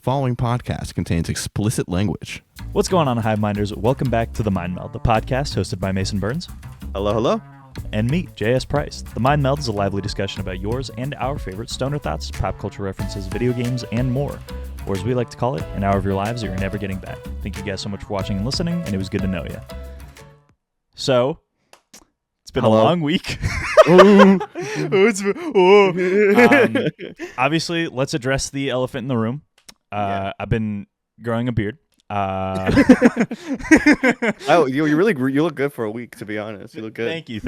following podcast contains explicit language. What's going on, Hive Minders? Welcome back to the Mind Meld, the podcast hosted by Mason Burns. Hello, hello. And me, J.S. Price. The Mind Meld is a lively discussion about yours and our favorite stoner thoughts, pop culture references, video games, and more. Or as we like to call it, an hour of your lives that you're never getting back. Thank you guys so much for watching and listening, and it was good to know you. So, it's been a long week. Obviously, let's address the elephant in the room. I've been growing a beard. Oh, you look good for a week, to be honest. You look good. Thank you.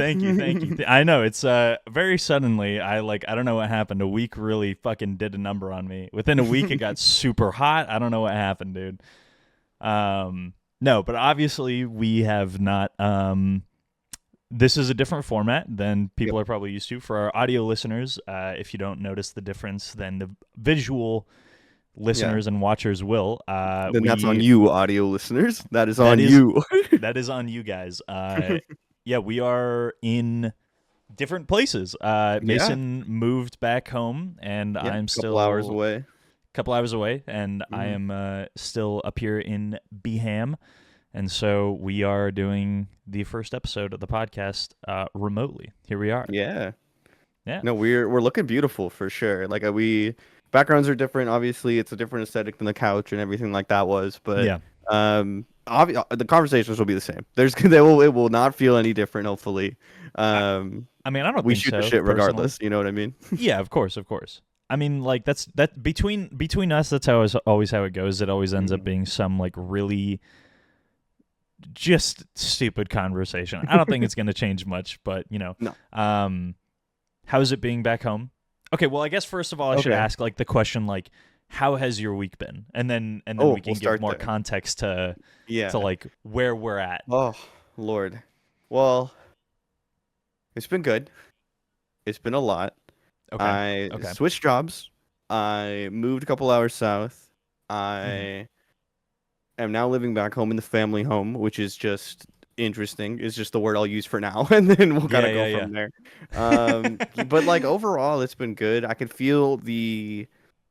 I know it's very suddenly. I don't know what happened. A week really fucking did a number on me. Within a week, it got super hot. I don't know what happened, dude. No, but obviously we have not. This is a different format than people are probably used to. For our audio listeners, if you don't notice the difference, then the visual listeners and watchers will. Then that's on you, audio listeners. That is on you. That is on you guys. We are in different places. Mason moved back home, and I'm still a couple hours away, and I am still up here in Beham. And so we are doing the first episode of the podcast remotely. Here we are. Yeah. No, we're looking beautiful for sure. Like backgrounds are different. Obviously, it's a different aesthetic than the couch and everything like that was. But the conversations will be the same. It will not feel any different. Hopefully. I mean, I don't. We think shoot so, the shit regardless. personally. You know what I mean? Yeah, of course. I mean, like that between us. That's always how it goes. It always ends up being some like really just stupid conversation. I don't think it's going to change much, but No. How's it being back home? Okay, well, I guess first of all, I should ask like the question like, how has your week been? And then we can give more context to like where we're at. Oh, Lord. Well, it's been good. It's been a lot. I switched jobs. I moved a couple hours south. I am now living back home in the family home, which is just interesting. It's just the word I'll use for now, and then we'll kind of go from there. But like overall, it's been good. I can feel the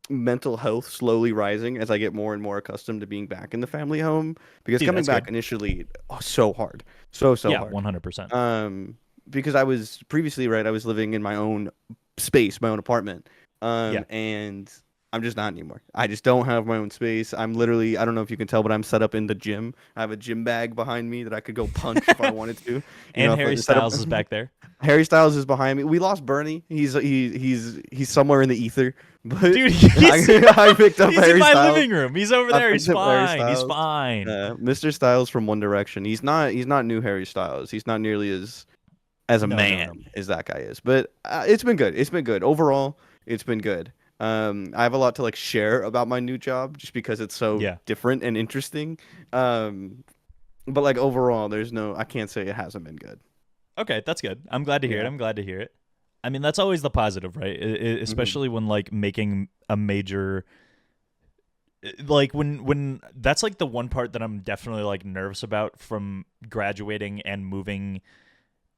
mental health slowly rising as I get more and more accustomed to being back in the family home, because coming back initially, so hard, so hard. 100%. Because I was previously I was living in my own space, my own apartment, and I'm just not anymore. I just don't have my own space. I'm literally, I don't know if you can tell, but I'm set up in the gym. I have a gym bag behind me that I could go punch if I wanted to. Harry Styles is back there. Harry Styles is behind me. We lost Bernie. He's somewhere in the ether. But dude, I picked up he's Harry in my Styles. living room. He's over there. He's fine. Mr. Styles from One Direction. He's not new Harry Styles. He's not nearly as a man as that guy is. But it's been good. It's been good. Overall, it's been good. I have a lot to like share about my new job just because it's so different and interesting. But like overall, I can't say it hasn't been good. Okay, that's good. I'm glad to hear it. I mean, that's always the positive, right? Especially when like making a major, like when that's like the one part that I'm definitely like nervous about from graduating and moving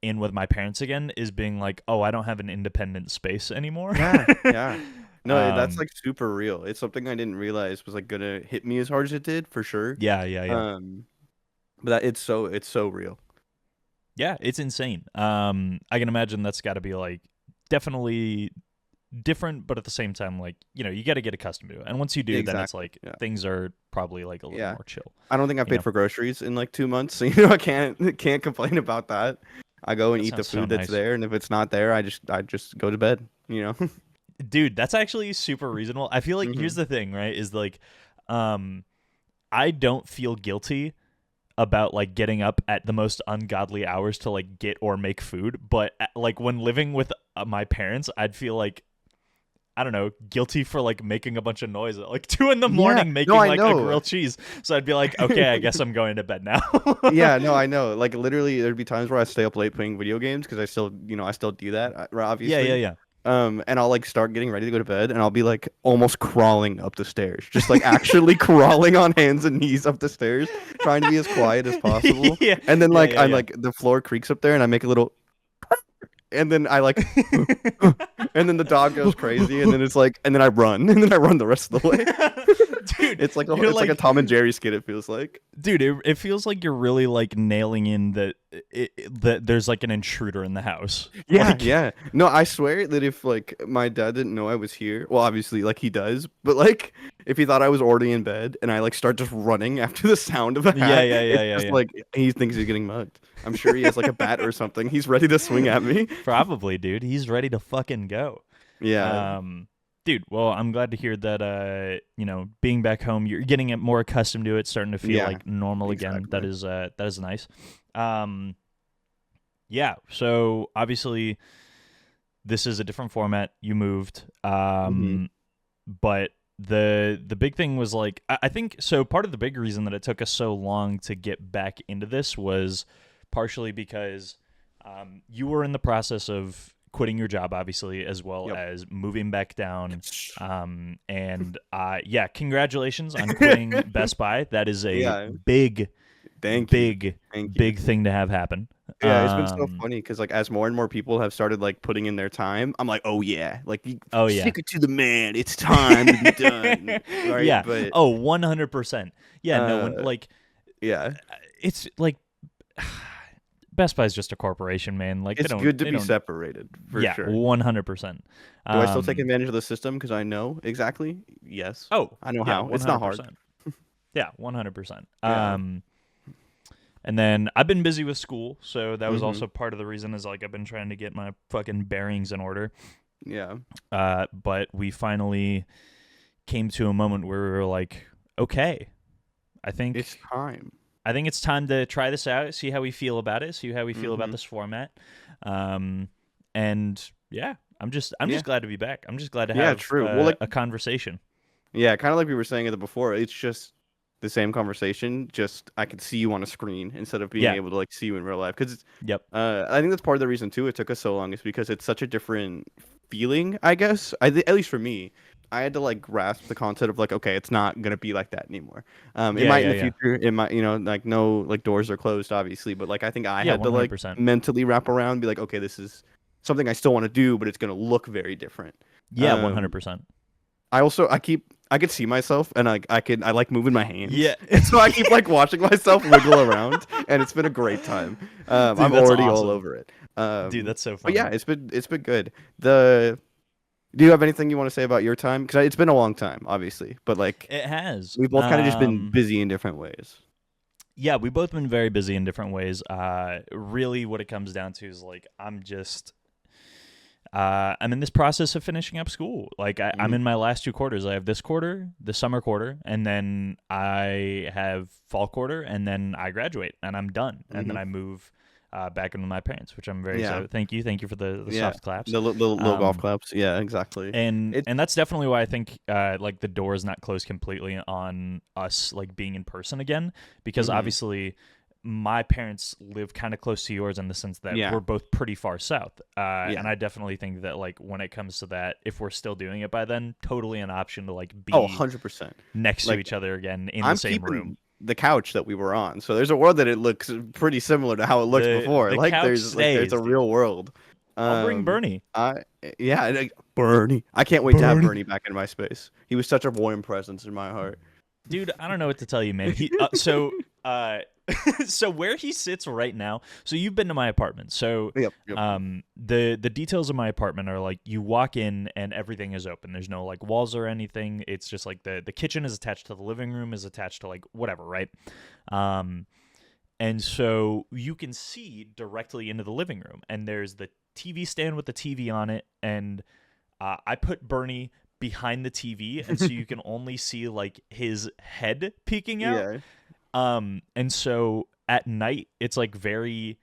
in with my parents again is being like, oh, I don't have an independent space anymore. Yeah. No, that's like super real. It's something I didn't realize was like gonna hit me as hard as it did, for sure. Yeah. But it's so real. Yeah, it's insane. I can imagine that's got to be like definitely different, but at the same time, like, you know, you got to get accustomed to it. And once you do, then it's like things are probably like a little more chill. I don't think I've paid for groceries in like 2 months, so I can't complain about that. I go and eat the food that's there, and if it's not there, I just go to bed. Dude, that's actually super reasonable. I feel like here's the thing, right? Is like, I don't feel guilty about like getting up at the most ungodly hours to like get or make food, but like when living with my parents, I'd feel like, I don't know, guilty for like making a bunch of noise at like 2 a.m. making a grilled cheese. So I'd be like, okay, I guess I'm going to bed now. Yeah, no, I know. Like literally, there'd be times where I stay up late playing video games because I still do that. Obviously. Yeah. And I'll like start getting ready to go to bed, and I'll be like almost crawling up the stairs, just like actually crawling on hands and knees up the stairs, trying to be as quiet as possible. And then like like the floor creaks up there, and I make a little, and then I like, and then the dog goes crazy, and then it's like, and then I run the rest of the way. dude, you're it's like a like, Tom and Jerry skit. It feels like. dude, it feels like you're really like nailing in that that there's like an intruder in the house. Yeah, Like, yeah. No, I swear that if like my dad didn't know I was here, well, obviously like he does, but like if he thought I was already in bed and I like start just running after the sound of a yeah, hat, yeah, yeah, it's yeah, just yeah. like he thinks he's getting mugged. I'm sure he has like a bat or something. He's ready to swing at me. Probably, dude. He's ready to fucking go. Yeah, Um, dude, well, I'm glad to hear that being back home, you're getting it more accustomed to it, starting to feel yeah, like normal again. exactly. That is nice. Um, yeah, so obviously this is a different format. You moved. Hmm. But the big thing was like I think so part of the big reason that it took us so long to get back into this was partially because you were in the process of quitting your job, obviously, as well Yep. as moving back down. And yeah, congratulations on quitting Best Buy. That is a Yeah. big, Thank you. big, Thank you. big thing to have happen. Yeah, it's been so Um, funny because like as more and more people have started like putting in their time, I'm like, oh yeah, like you oh yeah. stick it to the man. It's time to be done, right? Yeah. But Oh, 100%. Yeah, no one uh, like yeah, it's like Best Buy's just a corporation, man. Like it's good to they be don't. separated for Yeah, sure. 100%. Do I still take Um, advantage of the system because I know exactly? Yes, oh I know yeah, how. It's not hard. 100%. Yeah, 100%. Yeah. And then I've been busy with school, so that was Hmm. also part of the reason. Is like I've been trying to get my fucking bearings in order. Yeah. But we finally came to a moment where we were like, okay, I It's think time. I think it's time to try this out, see how we feel about it, see how we feel about Hmm. this format. Um, and yeah, I'm Yeah. just glad to be back. I'm just glad to Yeah. have True. Well, like a conversation. yeah, kind of like we were saying it before. It's just the same conversation. Just I could see you on a screen instead of being Yeah. able to like see you in real life. Because Yep. I think that's part of the reason too. It took us so long is because it's such a different feeling. I guess at least for me, I had to like grasp the concept of like, okay, it's not gonna be like that anymore. It Yeah. might in Yeah. the Yeah. future. It might, like no like doors are closed, obviously. But like I think I Yeah. had to like 100%. mentally wrap around, be like, okay, this is something I still want to do, but it's gonna look very different. Yeah. One hundred Um, percent. I could see myself and I like moving my hands. Yeah. And so I keep like watching myself wiggle around and it's been a great time. Dude, I'm that's already all awesome. over it. Dude, that's so But yeah, funny. it's been good. The Do you have anything you want to say about your time? Because it's been a long time, obviously, but like It has. we've both kind of just been busy in different ways. Yeah, we've both been very busy in different ways. Really, what it comes down to is like I'm in this process of finishing up school. Like I'm Hmm. in my last two quarters. I have this quarter, the summer quarter, and then I have fall quarter, and then I graduate and I'm done. And then Hmm. I move back in with my parents, which I'm very Yeah, excited. Thank you for the yeah. soft claps. The little golf Um, claps. Yeah, exactly. It. and that's definitely why I think like the door is not closed completely on us like being in person again, because Hmm. obviously my parents live kind of close to yours in the sense that Yeah, we're both pretty far south, yeah. and I definitely think that like when it comes to that, if we're still doing it by then, totally an option to like Oh, be 100%. next to Like each other again in the I'm same room. keeping the couch that we were on. So there's a world that it looks pretty similar to how it looked before. The Like couch there's a stays, dude. real world. I'll bring Um Bernie. I Yeah, like, Bernie. I can't wait to have Bernie. Bernie back in my space. He was such a warm presence in my heart. Dude, I don't know what to tell you, man. Uh so where he sits right now. So you've been to my apartment. So Yep, yep. the details of my apartment are like you walk in and everything is open. There's no like walls or anything. It's just like the kitchen is attached to the living room is attached to like whatever, right? Um and so you can see directly into the living room and there's the TV stand with the TV on it and I put Bernie behind the TV and so you can only see like his head peeking out. Yeah. And so at night it's like very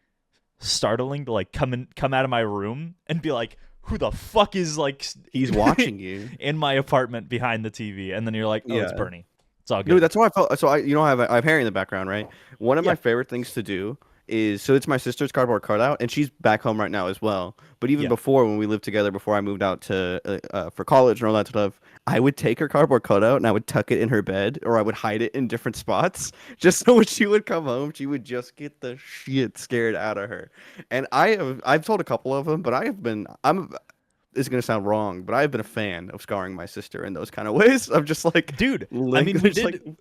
startling to like come out of my room and be like, who the fuck is like He's watching you. in my apartment behind the TV? And then you're like, oh, it's Yeah. Bernie. It's all Dude, good. that's how I felt. So I have Harry in the background, right? One of Yeah. my favorite things to do is so it's my sister's cardboard cutout, and she's back home right now as well. But even Yeah. before, when we lived together, before I moved out to for college and all that stuff, I would take her cardboard cutout and I would tuck it in her bed, or I would hide it in different spots, just so when she would come home, she would just get the shit scared out of her. And I've told a couple of them, but I'm is gonna sound wrong, but I've been a fan of scarring my sister in those kind of ways. I'm just like, dude. I mean, we did. We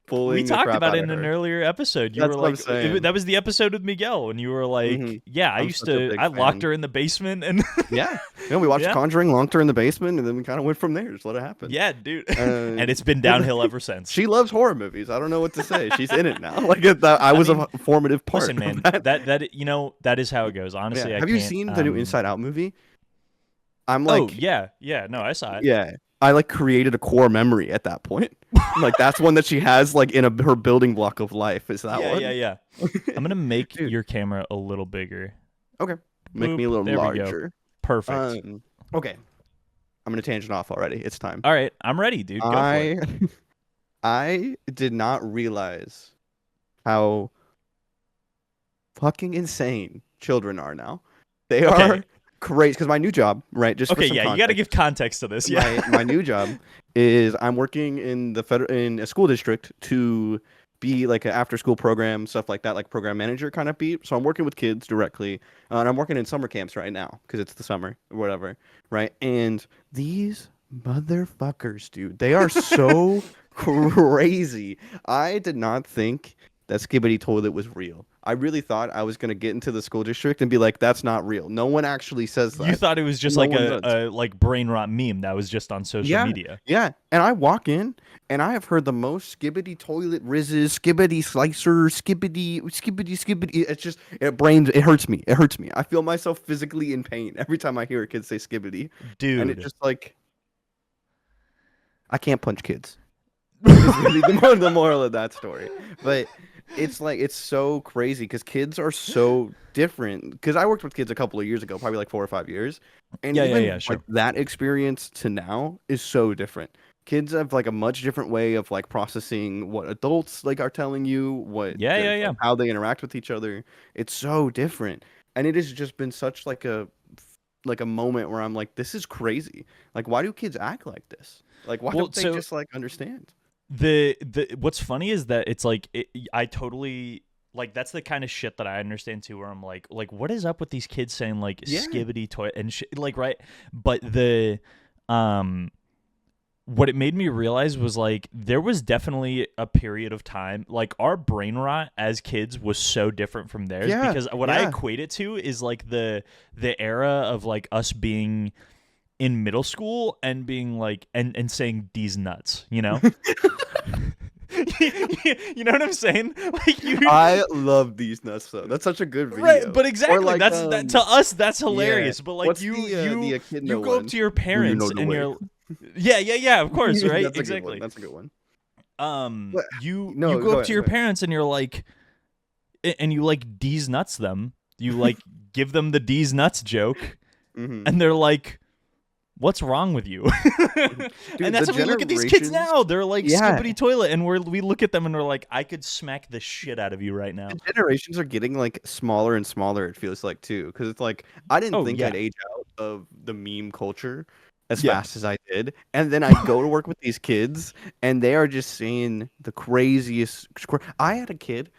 Pulling the talked crap about out it of in an her. earlier episode. You That's were what I'm like, saying. that was the episode with Miguel, and you were like, yeah, I'm such a big I locked fan. her in the basement, and Yeah, we watched yeah, Conjuring, locked her in the basement, and then we kind of went from there. Just let it happen. yeah, dude. Uh, And it's been downhill ever since. she loves horror movies. I don't know what to say. She's in it now. Like I was mean, a formative part. Listen, man, Of that you know, that is how it goes. Honestly, yeah. I Have can't. you seen the new Inside Out movie? I'm Oh like, yeah, no, I saw it. yeah. I like created a core memory at that point. Like that's one that she has like in her building block of life. Is that one? Yeah. I'm gonna make Dude. your camera a little bigger. Okay. Make Boop. me a little There we go. larger. Perfect. Okay. I'm gonna tangent off already. It's time. All right, I'm ready, dude. Go for it. I did not realize how fucking insane children are now. They are crazy. Because my new job, right? Just okay, for some yeah, context, you got to give context to this. Yeah, my new job is I'm working in in a school district to be like an after school program, stuff like that, like program manager kind of beat. So I'm working with kids directly, and I'm working in summer camps right now because it's the summer or whatever, right? And these motherfuckers, dude, they are so crazy. I did not think that Skibbity Toilet was real. I really thought I was gonna get into the school district and be like, "That's not real." No one actually says that. you thought it was just No like one a, does. a like brain rot meme that was just on social media. Yeah. And I walk in and I have heard the most Skibbity Toilet rizzes, Skibbity Slicer, Skibbity. It's just it hurts me. It hurts me. I feel myself physically in pain every time I hear a kid say Skibbity. Dude. And it's just like I can't punch kids. Is really the moral of that story. But it's like it's so crazy because kids are so different. Because I worked with kids a couple of years ago, probably like 4 or 5 years, and Yeah, sure. like that experience to now is so different. Kids have like a much different way of like processing what adults like are telling you, Yeah. how they interact with each other. It's so different, and it has just been such like a moment where I'm like, this is crazy. Like, why do kids act like this? Like, why don't they just like understand? The what's funny is that it's like I totally like that's the kind of shit that I understand too, where I'm like what is up with these kids saying like Skibbity toy and shit, like, right? But the what it made me realize was like there was definitely a period of time like our brain rot as kids was so different from theirs because what I equate it to is like the era of like us being in middle school and being like and saying D's nuts, you know? You know what I'm saying? Like I love These Nuts though. That's such a good video. Right, but exactly like, that's that to us that's hilarious. But like what's you the go up to your parents and way? you're of course, right? That's exactly. That's a good one. You go up to your parents and you're like and you like D's nuts them. You like give them the D's nuts joke and they're like, what's wrong with you? Dude, and that's how we look at these kids now. They're like Skibbity Toilet, and we look at them and we're like, I could smack the shit out of you right now. The generations are getting like smaller and smaller. It feels like too, because it's like I didn't think I'd age out of the meme culture as fast as I did, and then I go to work with these kids, and they are just saying the craziest. I had a kid.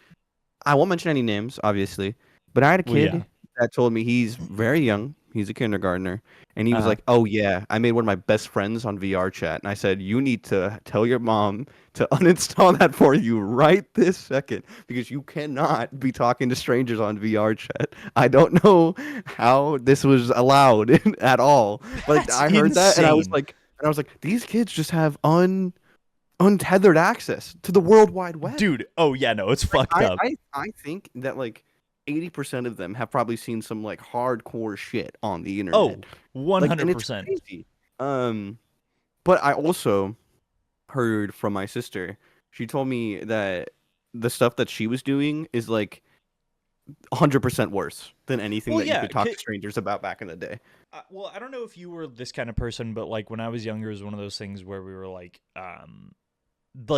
I won't mention any names, obviously, but I had a kid that told me he's very young. He's a kindergartner. And he was like, oh, yeah, I made one of my best friends on VR chat. And I said, you need to tell your mom to uninstall that for you right this second because you cannot be talking to strangers on VR chat. I don't know how this was allowed at all. But I heard that and I was like, these kids just have untethered access to the World Wide Web. Dude, oh, yeah, no, it's fucked up. I think that, like, 80% of them have probably seen some like hardcore shit on the internet. Oh, 100%. Crazy. But I also heard from my sister. She told me that the stuff that she was doing is like 100% worse than anything that you could talk to strangers about back in the day. Well, I don't know if you were this kind of person, but like when I was younger, it was one of those things where we were like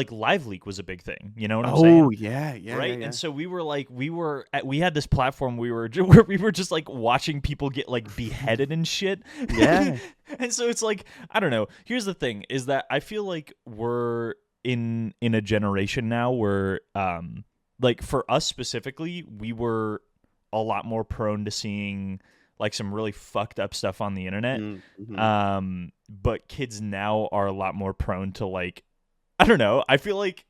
Live Leak was a big thing, you know what I'm saying? Oh yeah, right. Yeah. And so we had this platform where we were just like watching people get like beheaded and shit. Yeah. And so it's like I don't know. Here's the thing: is that I feel like we're in a generation now where like for us specifically, we were a lot more prone to seeing like some really fucked up stuff on the internet. Mm-hmm. But kids now are a lot more prone to like, I don't know. I feel like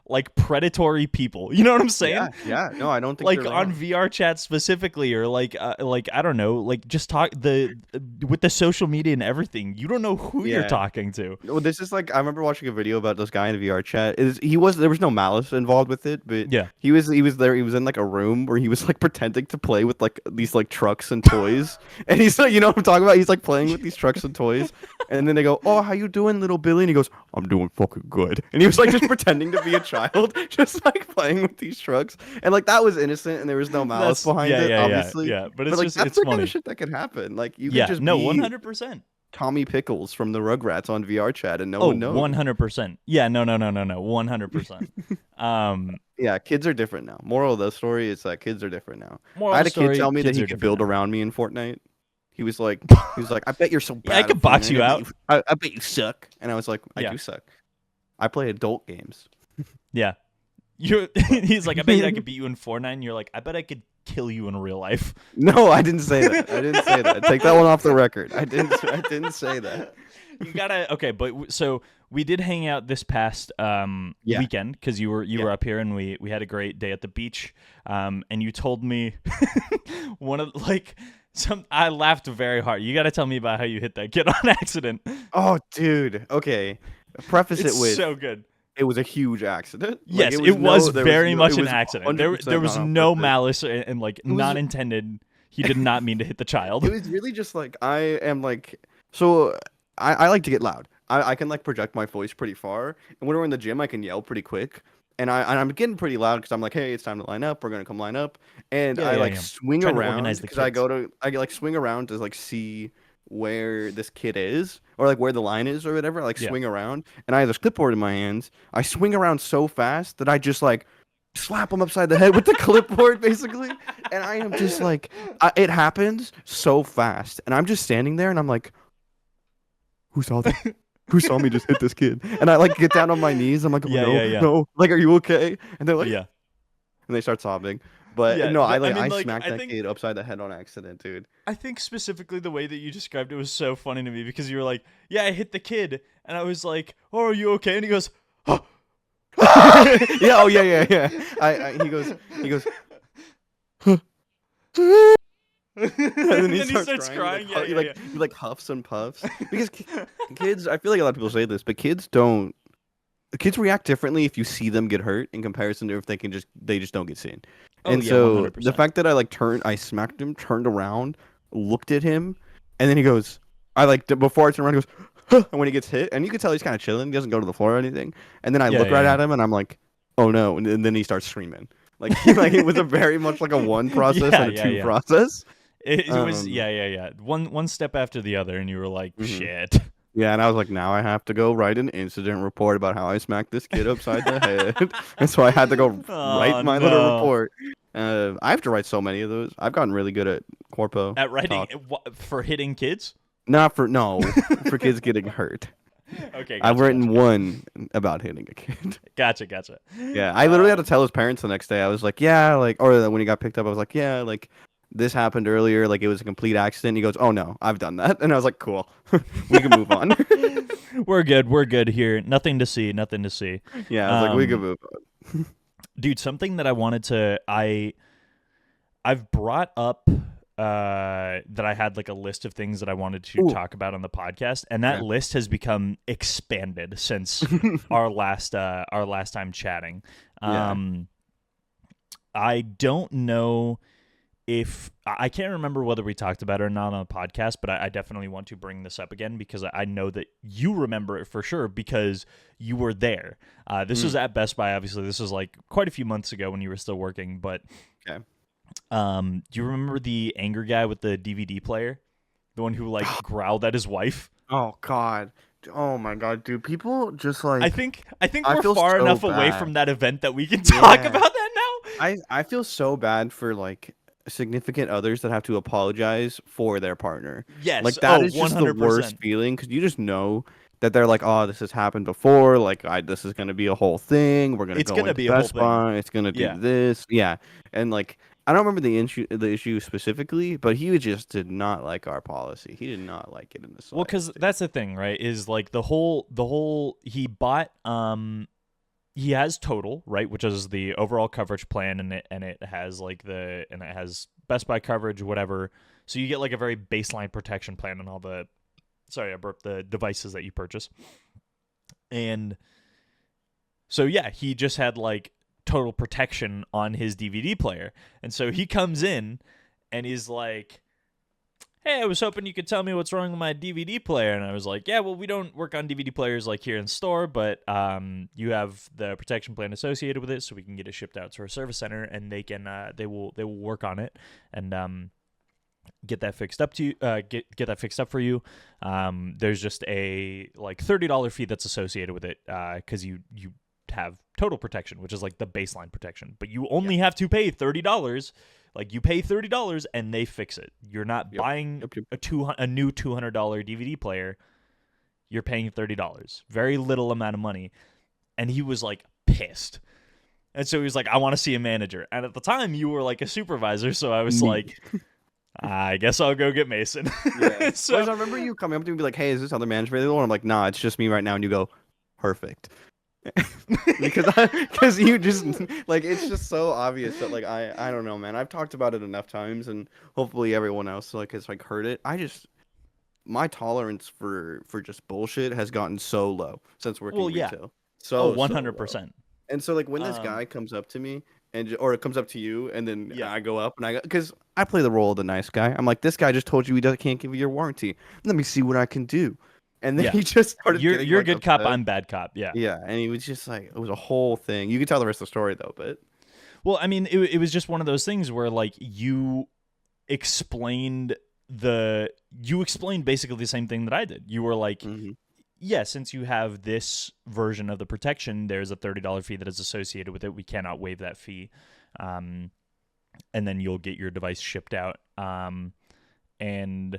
like predatory people. You know what I'm saying? Yeah. No, I don't think Like they're on wrong. VR chat specifically, or like I don't know, like just talk with the social media and everything. You don't know who you're Yeah. talking to. Well, this is like I remember watching a video about this guy in VR chat. There was no malice involved with it, but Yeah. he was there. He was in like a room where he was like pretending to play with like these like trucks and toys, and he's like, you know what I'm talking about? He's like playing with these trucks and toys, and then they go, "Oh, how you doing, little Billy?" And he goes, "I'm doing fucking good." And he was like just pretending to be a child, just like playing with these trucks, and like that was innocent, and there was no malice That's behind it, obviously. yeah. But But it's like just that's it's the kind of funny. shit that could happen. Like you could Yeah. just No, be 100%. Tommy Pickles from the Rugrats on VR chat and no Oh, one knows. 100%. Yeah, no, 100%. Yeah, kids are different now. Moral of the story is that kids are different now. Moral I of had the a kid story, tell me that kids he are could different build now. around me in Fortnite. He was like, I bet you're so Yeah, I bad could at box Fortnite. you out. I bet you suck. And I was like, I Yeah. do suck. I play adult games. Yeah. He's like, I bet I could beat you in Fortnite, and you're like, I bet I could kill you in real life. No, I didn't say that. I didn't say that. Take that one off the record. I didn't say that. You gotta okay, but so we did hang out this past Yeah. weekend because you were up here and we had a great day at the beach. And you told me one of like some I laughed very hard. You got to tell me about how you hit that kid on accident. Oh, dude. Okay. Preface It's it with so good. it was a huge accident. Like, Yes, it was there very much it an was accident. 100% There was not on no purpose. malice and like It was not intended. He did not mean to hit the child. It was really just like I am like so I like to get loud. I can like project my voice pretty far, and when we're in the gym, I can yell pretty quick. And I'm getting pretty loud because I'm like, hey, it's time to line up. We're gonna come line up, and I like Yeah. swing Trying to around organize the because I kids. like swing around to like see where this kid is or like where the line is or whatever. I, like Yeah. swing around, and I have this clipboard in my hands. I swing around so fast that I just like slap him upside the head with the clipboard basically, and I am just like it happens so fast, and I'm just standing there, and I'm like, who saw that? Who saw me just hit this kid? And I like get down on my knees. I'm like, oh, Yeah. no, like, are you okay? And they're like, Yeah. and they start sobbing. But Yeah. no, I mean, smacked I that think kid upside the head on accident, dude. I think specifically the way that you described it was so funny to me because you were like, "Yeah, I hit the kid," and I was like, "Oh, are you okay?" And he goes, "Oh." Yeah, oh yeah. He goes, and then he starts crying. He like huffs and puffs because kids. I feel like a lot of people say this, but kids don't. Kids react differently if you see them get hurt in comparison to if they just don't get seen. Oh, And yeah, so 100%. the fact that I smacked him, turned around, looked at him, and then he goes, before I turn around, he goes, huh, and when he gets hit, and you can tell he's kind of chilling, he doesn't go to the floor or anything. And then I look right at him, and I'm like, oh no, and then he starts screaming. Like it was a very much like a one process and a two process. It was one step after the other, and you were like, Mhm. shit. Yeah, and I was like, now I have to go write an incident report about how I smacked this kid upside the head. And so I had to go write my little report. I have to write so many of those. I've gotten really good at corpo. At writing for hitting kids? Not for for kids getting hurt. Okay, I've written one about hitting a kid. Gotcha. Yeah, I literally had to tell his parents the next day. I was like, yeah, like, or when he got picked up, I was like, yeah, like, this happened earlier. Like, it was a complete accident. He goes, oh no, I've done that. And I was like, cool, we can move on. We're good here. Nothing to see. Yeah, I was like, we can move on. Dude, something that I wanted to, I've brought up that I had like a list of things that I wanted to talk about on the podcast, and that list has become expanded since our last time chatting. I don't know if I can't remember whether we talked about it or not on the podcast, but I definitely want to bring this up again because I know that you remember it for sure because you were there. This was at Best Buy, obviously. This was like quite a few months ago when you were still working, but do you remember the angry guy with the DVD player? The one who like growled at his wife? Oh God. Oh my God, dude. People just like I think we're far so enough away bad. from that event that we can talk about that now. I feel so bad for like significant others that have to apologize for their partner. Yes, like that is 100%. just the worst feeling because you just know that they're like, oh, this has happened before. Like, this is gonna be a whole thing. We're gonna go into Best Buy. It's gonna do this, and like I don't remember the issue specifically, but he just did not like our policy. He did not like it in the Well, because slightest, dude. that's the thing, right? Is like the whole he bought he has total, right, which is the overall coverage plan, and it has it has Best Buy coverage, whatever. So you get like a very baseline protection plan on all the I burped, the devices that you purchase. And so yeah, he just had like total protection on his DVD player. And so he comes in and he's like, "Hey, I was hoping you could tell me what's wrong with my DVD player." And I was like, "Yeah, well, we don't work on DVD players like here in store, but you have the protection plan associated with it, so we can get it shipped out to our service center, and they will work on it and get that fixed up to you, get that fixed up for you. There's just a like $30 fee that's associated with it because you have total protection, which is like the baseline protection, but you only have to pay $30. Like you pay $30 and they fix it. You're not buying a new $200 DVD player. You're paying $30. Very little amount of money. And he was like pissed. And so he was like, "I want to see a manager." And at the time you were like a supervisor, so I was like, "I guess I'll go get Mason." Yeah. So I remember you coming up to me and be like, "Hey, is this other manager available?" And I'm like, "Nah, it's just me right now." And you go, "Perfect." because you just like, it's just so obvious that like I don't know, man. I've talked about it enough times, and hopefully everyone else like has like heard it. My tolerance for just bullshit has gotten so low since working retail. So 100%. And so like when this guy comes up to me or it comes up to you, and then I go up and because I play the role of the nice guy. I'm like, "This guy just told you can't give you your warranty. Let me see what I can do." And then he just started getting you're like, good cop, upset. I'm bad cop. Yeah. Yeah, and he was just like, it was a whole thing. You could tell the rest of the story though, but Well, I mean, it was just one of those things where like you explained basically the same thing that I did. You were like, "Yeah, since you have this version of the protection, there's a $30 fee that is associated with it. We cannot waive that fee. And then you'll get your device shipped out. And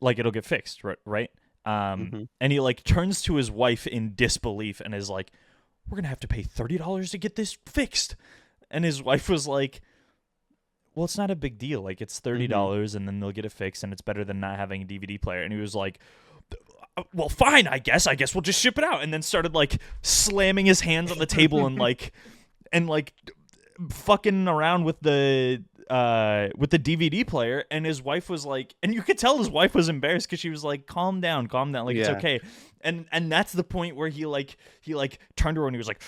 like it'll get fixed, right?" And he like turns to his wife in disbelief and is like, "We're gonna have to pay $30 to get this fixed." And his wife was like, "Well, it's not a big deal. Like it's $30 and then they'll get it fixed, and it's better than not having a DVD player." And he was like, "Well, fine, I guess we'll just ship it out." And then started like slamming his hands on the table and like fucking around with the DVD player. And his wife was like, and you could tell his wife was embarrassed because she was like, calm down, like it's okay." And that's the point where he turned to her and he was like,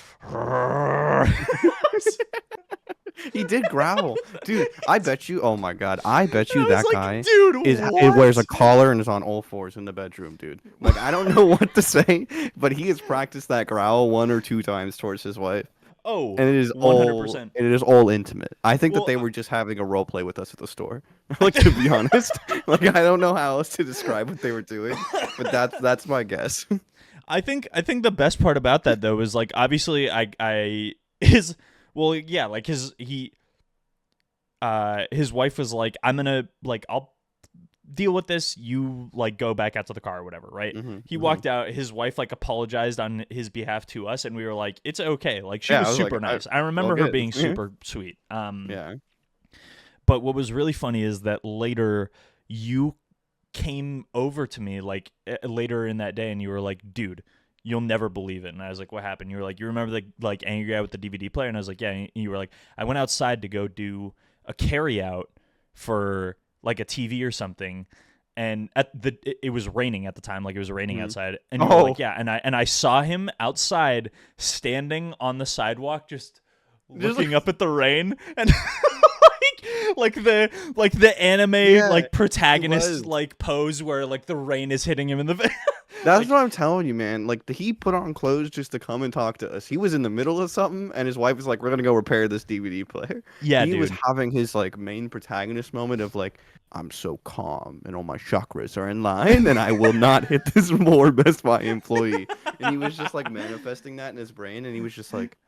he did growl, dude. I bet you. Oh my god, I bet you that like, guy dude, it wears a collar and is on all fours in the bedroom, dude. Like I don't know what to say, but he has practiced that growl 1 or 2 times towards his wife. Oh, and it is 100%. It is all intimate. I think that they were just having a role play with us at the store. Like, to be honest, like I don't know how else to describe what they were doing, but that's my guess. I think the best part about that though is like obviously his wife was like, "I'm gonna like I'll deal with this, you like go back out to the car or whatever," right? He walked out, his wife like apologized on his behalf to us, and we were like, "It's okay." Like she was super nice. I remember her being super sweet. Yeah. But what was really funny is that later you came over to me like later in that day and you were like, "Dude, you'll never believe it." And I was like, "What happened?" You were like, "You remember the like angry guy with the DVD player?" And I was like, "Yeah." And you were like, "I went outside to go do a carry out for like a TV or something, and it was raining at the time, like it was raining outside." And you were like, "Yeah." And I saw him outside standing on the sidewalk just looking up at the rain and like the anime like protagonist like pose where like the rain is hitting him in the face. That's what I'm telling you, man. Like he put on clothes just to come and talk to us. He was in the middle of something, and his wife was like, "We're gonna go repair this DVD player." Yeah, he dude was having his like main protagonist moment of like, "I'm so calm, and all my chakras are in line, and I will not hit this more Best Buy employee." And he was just like manifesting that in his brain, and he was just like,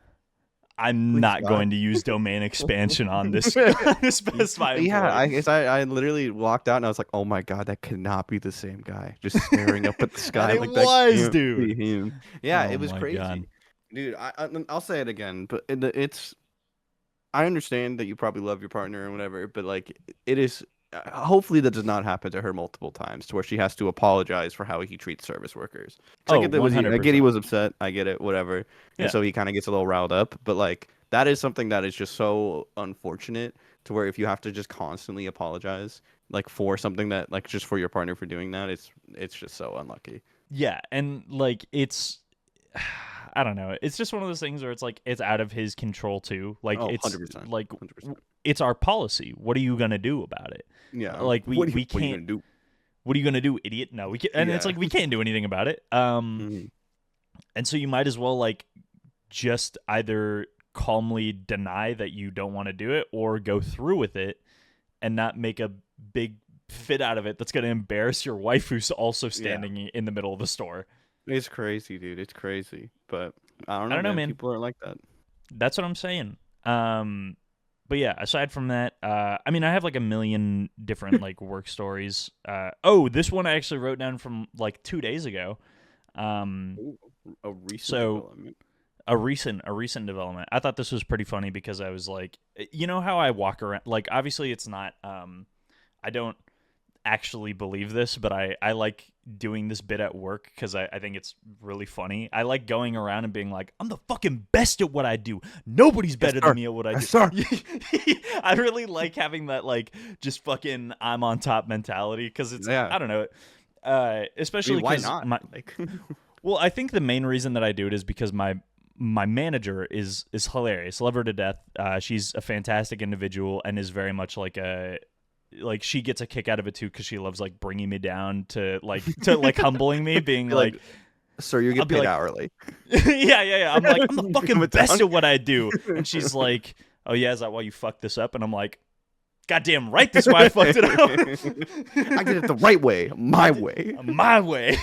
"I'm not going to use domain expansion on this, this Best Buy employee." Yeah, I literally walked out and I was like, "Oh my god, that could not be the same guy." Just staring up at the sky. And like it that was, dude. Him. Yeah, Oh it was my crazy, God. dude. I'll say it again, but it's I understand that you probably love your partner and whatever, but like it is. Hopefully, that does not happen to her multiple times, to where she has to apologize for how he treats service workers. Because I Oh, get that I get he 100%. was upset. I get it, whatever, and Yeah. so he kind of gets a little riled up. But like that is something that is just so unfortunate, to where if you have to just constantly apologize, like for something that like just for your partner for doing that, it's just so unlucky. Yeah, and like it's I don't know. It's just one of those things where it's like it's out of his control too. Like Oh, it's 100%, like 100%. it's our policy. What are you gonna do about it? Yeah. Like we What are you can't. gonna do? What are you gonna do, idiot? No, we can't. And it's Yeah. like we can't do anything about it. Mhm. And so you might as well like just either calmly deny that you don't want to do it, or go through with it and not make a big fit out of it that's gonna embarrass your wife, who's also standing in the middle of the store. It's crazy, dude. It's crazy. But I don't I know, don't know, man. man. People are like that. That's what I'm saying. But yeah, aside from that, I mean, I have like a million different like work stories. Oh, this one I actually wrote down from like 2 days ago. Ooh, a recent So development. a recent development. I thought this was pretty funny because I was like, you know how I walk around. Like, obviously, it's not. I don't actually believe this, but I like doing this bit at work because I think it's really funny. I like going around and being like, I'm the fucking best at what I do. Nobody's better than me at what I do. Sir. I really like having that like just fucking I'm on top mentality because it's I don't know. Especially why because not? Like, well, I think the main reason that I do it is because my manager is hilarious. Love her to death. She's a fantastic individual and is very much like she gets a kick out of it too because she loves like bringing me down to like humbling me, being like, sir, you get paid hourly. yeah. I'm like, I'm the fucking it best down. at what I do, and she's like, oh yeah, is that why you fucked this up? And I'm like, goddamn right, this is why I fucked it up. I did it the right way, my way.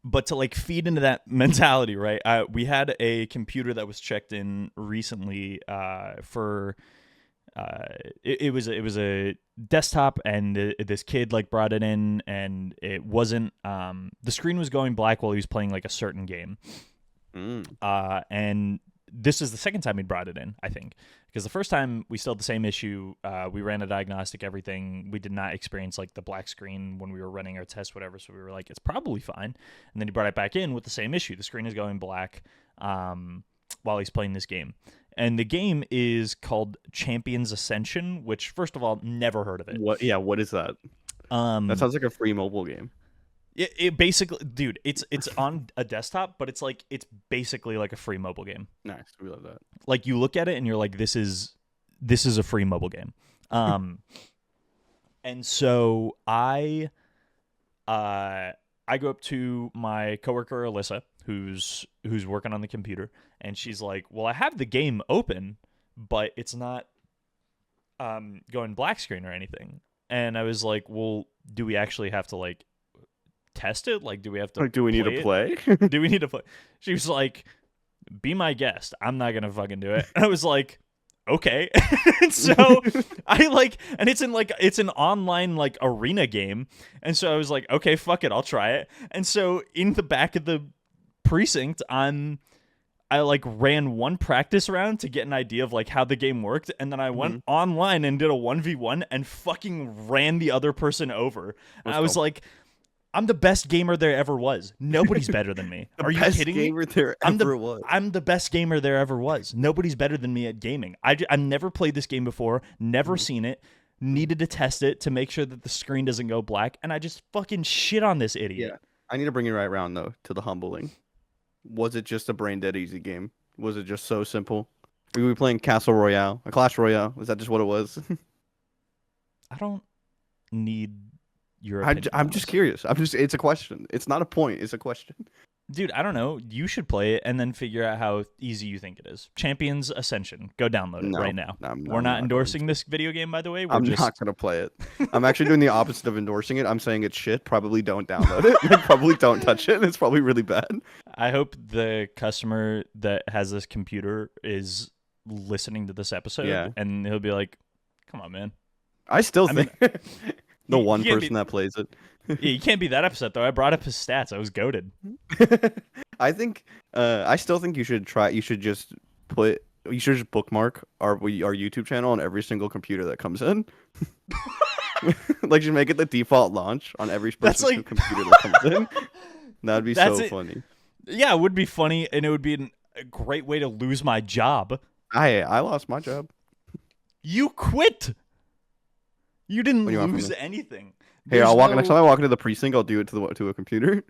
But to like feed into that mentality, right? We had a computer that was checked in recently for it was a desktop, and this kid like brought it in, and it wasn't the screen was going black while he was playing like a certain game. And this is the second time he brought it in, I think, because the first time we still had the same issue. We ran a diagnostic, everything. We did not experience like the black screen when we were running our test, whatever. So we were like, it's probably fine. And then he brought it back in with the same issue. The screen is going black while he's playing this game. And the game is called Champions Ascension, which, first of all, never heard of it. What? Yeah, what is that? That sounds like a free mobile game. It basically, dude, it's on a desktop, but it's basically like a free mobile game. Nice, we love that. Like you look at it and you're like, this is a free mobile game. And so I go up to my coworker Alyssa, who's working on the computer, and she's like, well, I have the game open, but it's not going black screen or anything. And I was like, well, do we actually have to like test it? Like, do we have to do we need to play? Do we need to play? She was like, be my guest, I'm not gonna fucking do it. And I was like, okay. And so I like, and it's an online like arena game, and so I was like, okay, fuck it, I'll try it. And so in the back of the precinct, I like ran one practice round to get an idea of like how the game worked, and then I went online and did a 1v1 and fucking ran the other person over. And I was like, I'm the best gamer there ever was. Nobody's better than me. Are you kidding me? I'm the best gamer there ever was. Nobody's better than me at gaming. I've never played this game before, never seen it, needed to test it to make sure that the screen doesn't go black, and I just fucking shit on this idiot. Yeah, I need to bring you right around though to the humbling. Was it just a brain dead easy game? Was it just so simple? Were we playing Castle Royale, a Clash Royale? Was that just what it was? I don't need your opinion. I'm just curious. It's a question. It's not a point. It's a question. Dude, I don't know. You should play it and then figure out how easy you think it is. Champions Ascension. Go download it right now. We're not endorsing this video game, by the way. I'm not going to play it. I'm actually doing the opposite of endorsing it. I'm saying it's shit. Probably don't download it. Like, probably don't touch it. It's probably really bad. I hope the customer that has this computer is listening to this episode, and he'll be like, come on, man. I still think the one person that plays it. Yeah, you can't be that upset though. I brought up his stats. I was goated. I think I still think you should try. You should just You should just bookmark our YouTube channel on every single computer that comes in. Like, just make it the default launch on every That's person's like computer that comes in. That'd be that's so it. funny. Yeah, it would be funny, and it would be a great way to lose my job. I lost my job. You quit. You didn't What do you want from lose me? anything. Here, There's next time I walk into the precinct, I'll do it to a computer.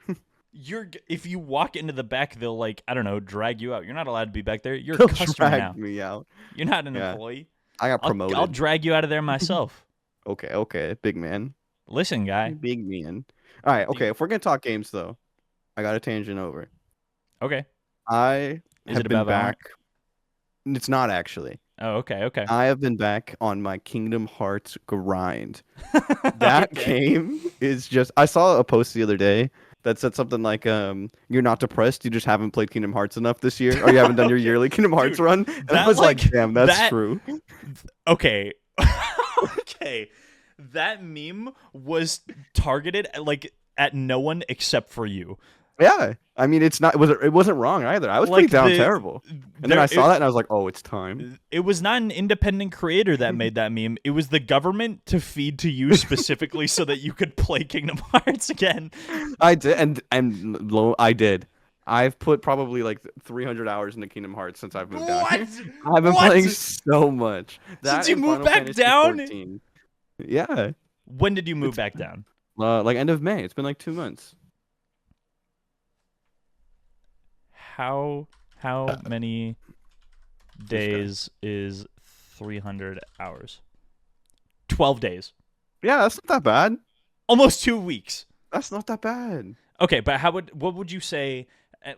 if you walk into the back, they'll like, I don't know, drag you out. You're not allowed to be back there. You're a They'll customer drag now. me out. You're not an Yeah, employee. I got I'll promoted. drag you out of there myself. Okay, big man. Listen, guy. Big man. All right, okay. If we're gonna talk games, though, I got a tangent over. Okay. I Is have it been about back. Valorant? It's not actually. Oh, okay. I have been back on my Kingdom Hearts grind. That game is just. I saw a post the other day that said something like, "You're not depressed. You just haven't played Kingdom Hearts enough this year, or you haven't done your yearly Kingdom Hearts run." And I was like, "Damn, that's true." Okay. Okay. That meme was targeted at no one except for you. Yeah, I mean, it's not. It wasn't wrong either. I was pretty down terrible, and then I saw that and I was like, "Oh, it's time." It was not an independent creator that made that meme. It was the government to feed to you specifically so that you could play Kingdom Hearts again. I did, I did. I've put probably like 300 hours into Kingdom Hearts since I've moved down here. I've been playing so much. Since you moved back down? 14. Yeah. When did you move back down? Like end of May. It's been like 2 months. How many days is 300 hours? 12 days. Yeah, that's not that bad. Almost 2 weeks. That's not that bad. Okay, but what would you say,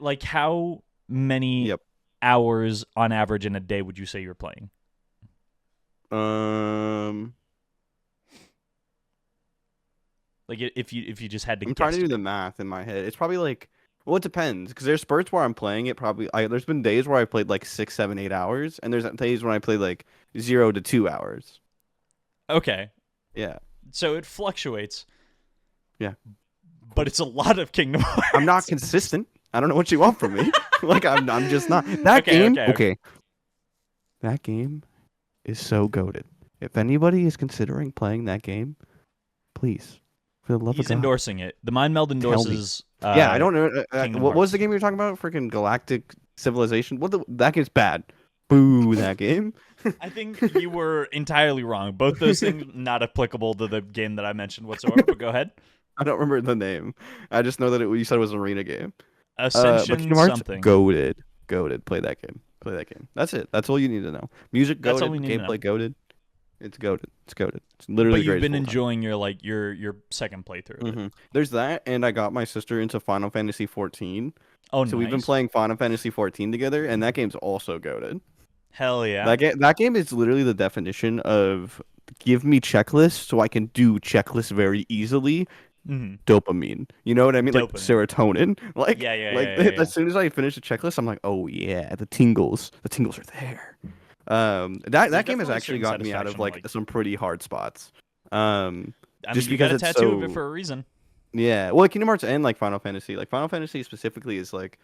like, how many hours on average in a day would you say you're playing? Like, if you just had to I'm guess. trying to do the math in my head. It's probably like, well, it depends, because there's spurts where I'm playing it there's been days where I played like 6, 7, 8 hours, and there's days when I played like 0 to 2 hours. Okay. Yeah. So it fluctuates. Yeah. But it's a lot of Kingdom Hearts. I'm not consistent. I don't know what you want from me. Like, I'm just not. That game, okay. That game is so goated. If anybody is considering playing that game, please, for the love of God. He's endorsing it. The Mind Meld endorses. Yeah, I don't know. What was the game you were talking about? Freaking Galactic Civilization. That game's bad. Boo, that game. I think you were entirely wrong. Both those things not applicable to the game that I mentioned whatsoever. But go ahead. I don't remember the name. I just know that you said it was an arena game. Ascension something. Goated. Play that game. That's it. That's all you need to know. Music goated. Gameplay goated. It's goated. It's literally. But you've been enjoying your second playthrough. Mm-hmm. There's that, and I got my sister into Final Fantasy 14. Oh, so we've been playing Final Fantasy 14 together, and that game's also goated. Hell yeah! That game is literally the definition of give me checklists so I can do checklists very easily. Mm-hmm. Dopamine, you know what I mean? Dopamine. Like serotonin. Like as soon as I finish the checklist, I'm like, oh yeah, the tingles are there. That game has actually gotten me out of like some pretty hard spots. Just because you got a tattoo of it for a reason. Yeah, well, Kingdom Hearts and like Final Fantasy specifically is like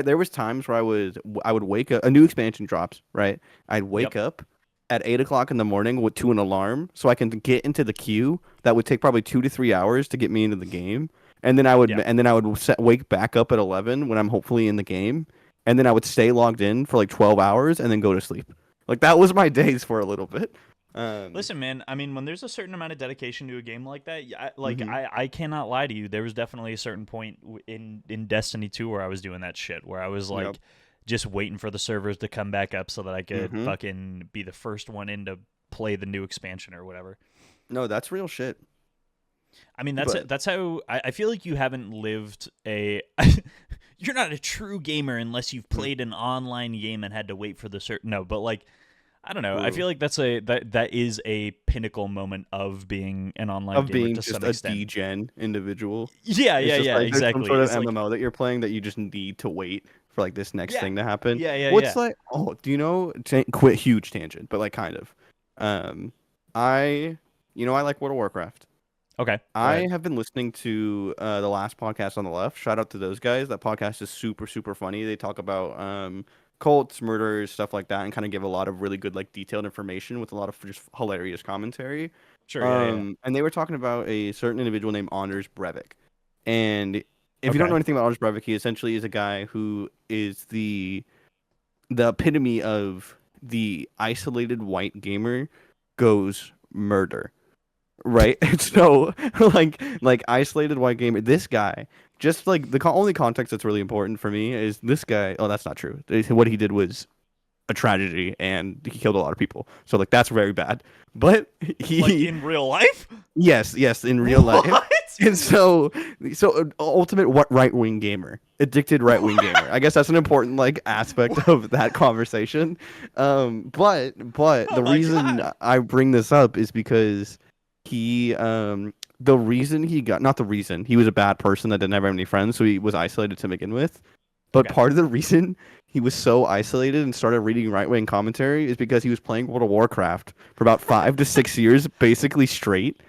there was times where I would wake up, a new expansion drops, right? I'd wake up at 8 o'clock in the morning to an alarm so I can get into the queue that would take probably 2 to 3 hours to get me into the game, and then I would wake back up at 11 when I'm hopefully in the game, and then I would stay logged in for like 12 hours and then go to sleep. Like that was my days for a little bit. Listen, man. I mean, when there's a certain amount of dedication to a game like that, I cannot lie to you. There was definitely a certain point in Destiny 2 where I was doing that shit, where I was like just waiting for the servers to come back up so that I could fucking be the first one in to play the new expansion or whatever. No, that's real shit. I mean, that's how I feel like you haven't lived a. You're not a true gamer unless you've played an online game and had to wait for the certain. No, but like. I don't know. I feel like that is a pinnacle moment of being an online gamer to some extent. A degen individual. Yeah, exactly. Some sort of MMO that you're playing that you just need to wait for like this next thing to happen. What's like? Oh, do you know? Quit huge tangent, but like kind of. I like World of Warcraft. Okay. I have been listening to the last podcast on the left. Shout out to those guys. That podcast is super super funny. They talk about cults, murders, stuff like that, and kind of give a lot of really good like detailed information with a lot of just hilarious commentary. Sure, yeah. And they were talking about a certain individual named Anders Breivik. And if you don't know Okay. anything about Anders Breivik, he essentially is a guy who is the epitome of the isolated white gamer goes murder. Right? And so like isolated white gamer, this guy, just like the only context that's really important for me is this guy. Oh, that's not true. What he did was a tragedy and he killed a lot of people. So like that's very bad. But he Like in real life? yes, in real life. What? And so ultimate what right-wing gamer, addicted right-wing gamer. I guess that's an important like aspect of that conversation. But Oh the my reason God. I bring this up is because the reason he got, not the reason, he was a bad person that didn't have any friends, so he was isolated to begin with. But Okay. part of the reason he was so isolated and started reading right wing commentary is because he was playing World of Warcraft for about 5 to 6 years, basically straight.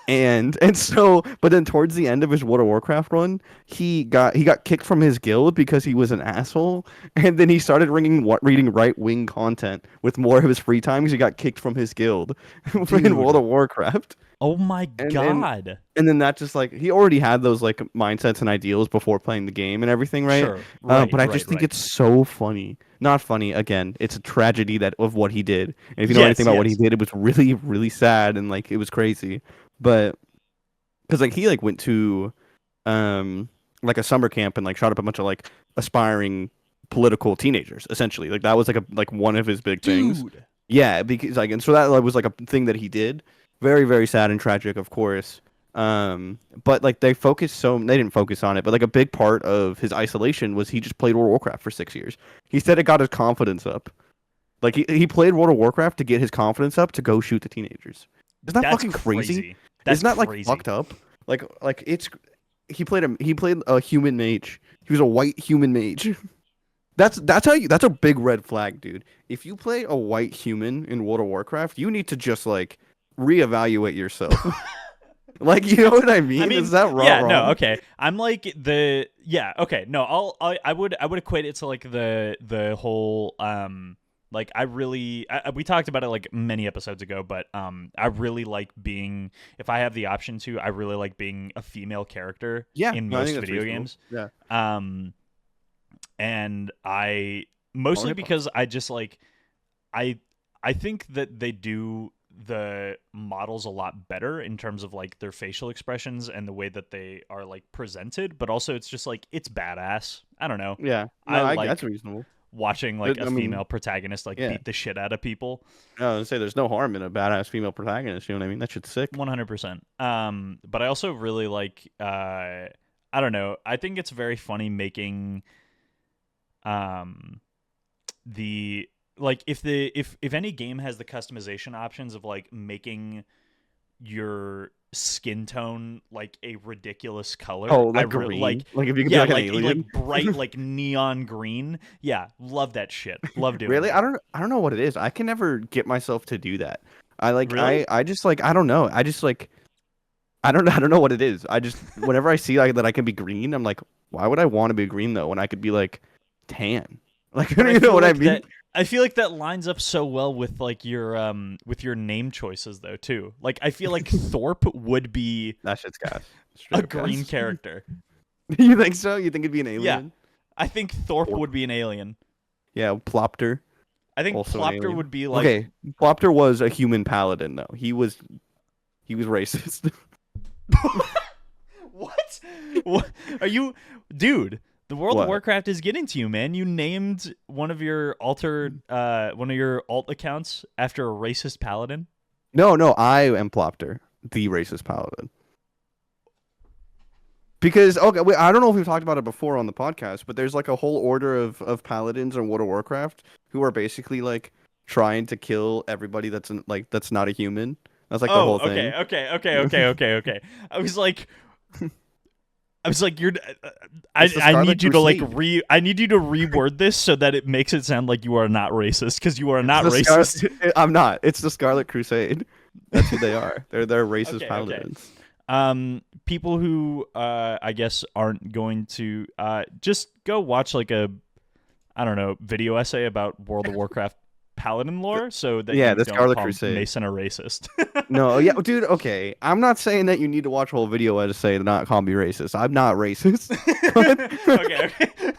And so, but then towards the end of his World of Warcraft run, he got kicked from his guild because he was an asshole, and then he started reading right wing content with more of his free time because he got kicked from his guild in World Dude. of Warcraft. Oh my And then God. and then that just like he already had those like mindsets and ideals before playing the game and everything, right? Sure. Right, But I right, just think right. it's so funny. Not funny, again, it's a tragedy that of what he did. And if you know anything Yes, about what he yes. did, it was really, really sad and like it was crazy. But because like he like went to um like a summer camp and like shot up a bunch of like aspiring political teenagers, essentially. Like that was like one of his big things. Dude. Yeah, because like and so that like, was like a thing that he did. Very, very sad and tragic, of course. But like they didn't focus on it, but like a big part of his isolation was he just played World of Warcraft for 6 years. He said it got his confidence up. Like he played World of Warcraft to get his confidence up to go shoot the teenagers. Isn't that That's fucking crazy? crazy. That's Isn't that like crazy. fucked up? Like it's he played a human mage. He was a white human mage. That's a big red flag, dude. If you play a white human in World of Warcraft, you need to just like reevaluate yourself. Like, you know what I mean? I mean, Is that yeah, no, wrong? okay. I'm like okay. No, I would equate it to like the whole like we talked about it like many episodes ago, but I really like being, if I have the option to, I really like being a female character Yeah, in no, I think most that's video reasonable. games. Yeah. And I Or mostly hip hop. because I just like I I think that they do the models a lot better in terms of like their facial expressions and the way that they are like presented, but also it's just like it's badass. I don't know. Yeah. I No, that's like reasonable. watching like a I mean, female protagonist like yeah. beat the shit out of people. I would say there's no harm in a badass female protagonist. You know what I mean? That shit's sick. 100%. But I also really like I don't know. I think it's very funny making um the like if any game has the customization options of like making your skin tone like a ridiculous Oh, color, I like really green. like, Like if you could be yeah, like an like alien. bright like neon green. Yeah, love that shit. Love doing Really? that. I don't know what it is. I can never get myself to do that. I like Really? I just like I don't know. I just like I don't know what it is. I just whenever I see like that I can be green, I'm like, why would I want to be green though when I could be like tan? Like But you know what I mean? I feel like that lines up so well with your name choices though too. Like I feel like Thorpe would be That shit's gas. a Straight up green gas. character. You think so? You think it'd be an Yeah. alien? I think Thorpe Or- would be an alien. Yeah, Plopter. I think Also an Plopter alien. would be like, Okay, Plopter was a human paladin though. He was racist. what? What are you, dude? The World of What? Warcraft is getting to you, man. You named one of your alt accounts after a racist paladin. No, I am Plopter, the racist paladin. Because okay, wait, I don't know if we've talked about it before on the podcast, but there's like a whole order of paladins in World of Warcraft who are basically like trying to kill everybody that's not a human. That's like the Oh, whole thing. okay. I was like, you're. It's the I Scarlet need you to like Crusade. I need you to reword this so that it makes it sound like you are not racist, because you are It's not the racist. I'm not. It's the Scarlet Crusade. That's who they are. They're racist Okay. paladins. People who I guess aren't going to just go watch like a, I don't know, video essay about World of Warcraft paladin lore so that Yeah, you the don't Scarlet call Crusade. Mason a racist. No, yeah, dude. Okay, I'm not saying that you need to watch a whole video essay to not call me racist. I'm not racist, Okay, okay.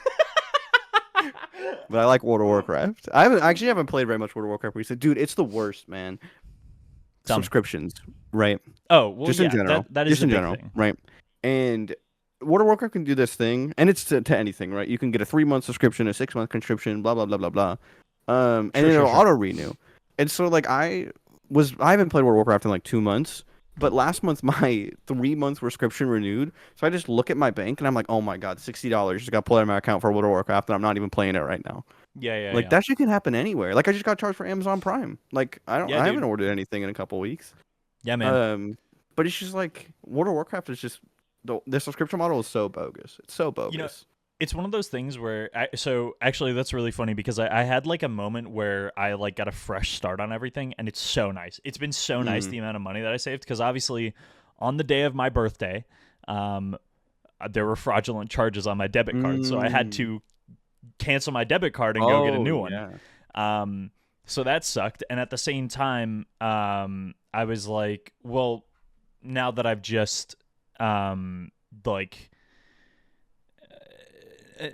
but I like World of Warcraft. I actually haven't played very much World of Warcraft recently, dude. It's the worst, man. Tell me. Subscriptions, right? Oh, well, Just in yeah, general, that is just the in big general, thing. right? And World of Warcraft can do this thing, and it's to anything, right? You can get a 3-month subscription, a 6-month subscription, blah blah blah blah blah. And Sure, sure, it'll sure. auto renew. And so like I haven't played World of Warcraft in like 2 months, but last month my 3-month subscription renewed. So I just look at my bank and I'm like, oh my god, $60 just got pulled out of my account for World of Warcraft, and I'm not even playing it right now. Yeah, yeah, Like yeah. that shit can happen anywhere. Like I just got charged for Amazon Prime. Like Yeah, I haven't dude. ordered anything in a couple weeks. Yeah, man. But it's just like World of Warcraft is just the subscription model is so bogus. It's so You know, bogus. it's one of those things where so actually that's really funny because I had like a moment where I like got a fresh start on everything, and it's so nice. It's been so nice the amount of money that I saved, because obviously on the day of my birthday, there were fraudulent charges on my debit card, so I had Mm. to cancel my debit card and go get a Oh new one. yeah. So that sucked, and at the same time, I was like, well, now that I've just like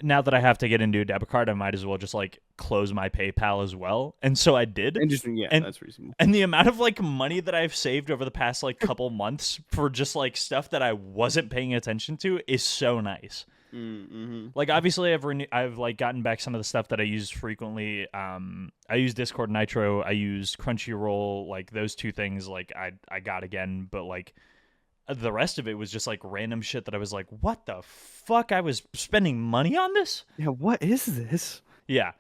now that I have to get into a debit card, I might as well just like close my PayPal as well. And so I did. And just yeah, And that's reasonable. and the amount of like money that I've saved over the past like couple months for just like stuff that I wasn't paying attention to is so nice. Mm-hmm. Like obviously I've like gotten back some of the stuff that I use frequently. I use Discord Nitro, I use Crunchyroll, like those two things like I got again, but like the rest of it was just like random shit that I was like, what the fuck? I was spending money on this? Yeah, what is this? Yeah.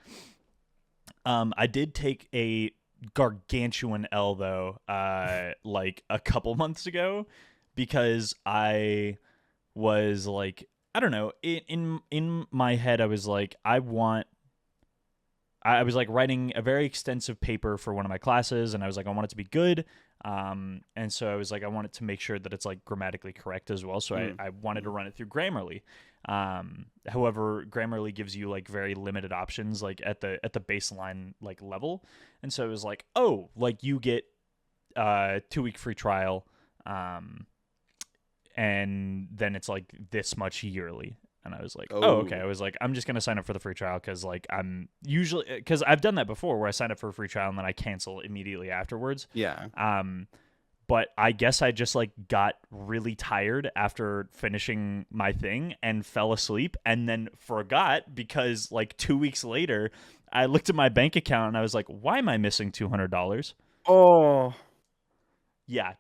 I did take a gargantuan L though, like a couple months ago, because I was like, I don't know, in my head I was like, I was like writing a very extensive paper for one of my classes, and I was like, I want it to be good. And so I was like, I want it to make sure that it's like grammatically correct as well. So I wanted to run it through Grammarly. However, Grammarly gives you like very limited options, like at the baseline like level. And so it was like, oh, like you get 2-week free trial, and then it's like this much yearly. And I was like, oh, okay. I was like, I'm just going to sign up for the free trial because, like, I'm usually, because I've done that before where I sign up for a free trial and then I cancel immediately afterwards. Yeah. But I guess I just, like, got really tired after finishing my thing and fell asleep and then forgot because, like, 2 weeks later, I looked at my bank account and I was like, why am I missing $200? Oh. Yeah.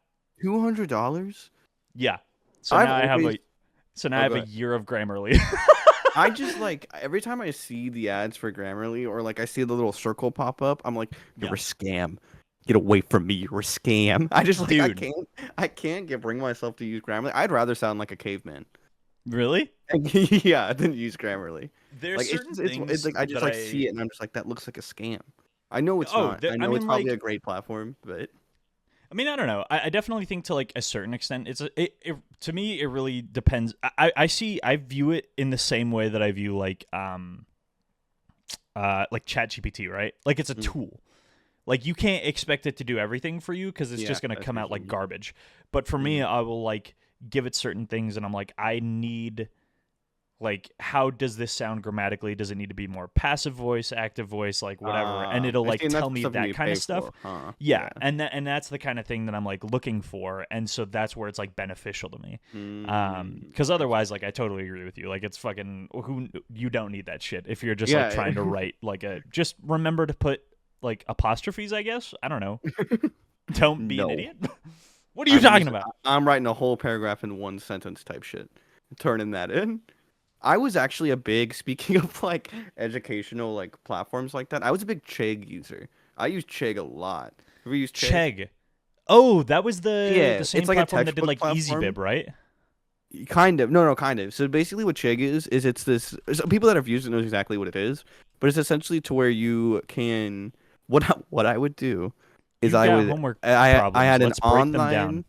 $200? Yeah. So now I have a year of Grammarly. I just like every time I see the ads for Grammarly or like I see the little circle pop up, I'm like, you're a scam. Get away from me, you're a scam. I just like Dude. I can't bring myself to use Grammarly. I'd rather sound like a caveman. Really? Yeah, than use Grammarly. There's Like certain things it's like I just that like see it and I'm just like that looks like a scam. I know it's not. I know it's probably like, a great platform, but I mean, I don't know. I definitely think to like a certain extent, to me it really depends. I view it in the same way that I view like ChatGPT, right? Like it's a tool. Like you can't expect it to do everything for you because it's just gonna come out like garbage. But for me, I will like give it certain things, and I'm like, I need. Like, how does this sound grammatically? Does it need to be more passive voice, active voice, like whatever? And it'll like tell me that kind of stuff. Huh? Yeah, and that's the kind of thing that I'm like looking for, and so that's where it's like beneficial to me. Because otherwise, like I totally agree with you. Like it's fucking you don't need that shit if you're just like trying to write like just remember to put like apostrophes. I guess I don't know. Don't be an idiot. What are you talking about? I'm writing a whole paragraph in one sentence type shit, turning that in. I was actually a big, speaking of like educational like platforms like that, I was a big Chegg user. I use Chegg a lot. Have you used Chegg? Chegg. Oh, that was the same it's like platform that did like platform. EasyBib, right? Kind of. No, kind of. So basically what Chegg is it's this, so people that have used it know exactly what it is, but it's essentially to where you can, what I would do is I had an online.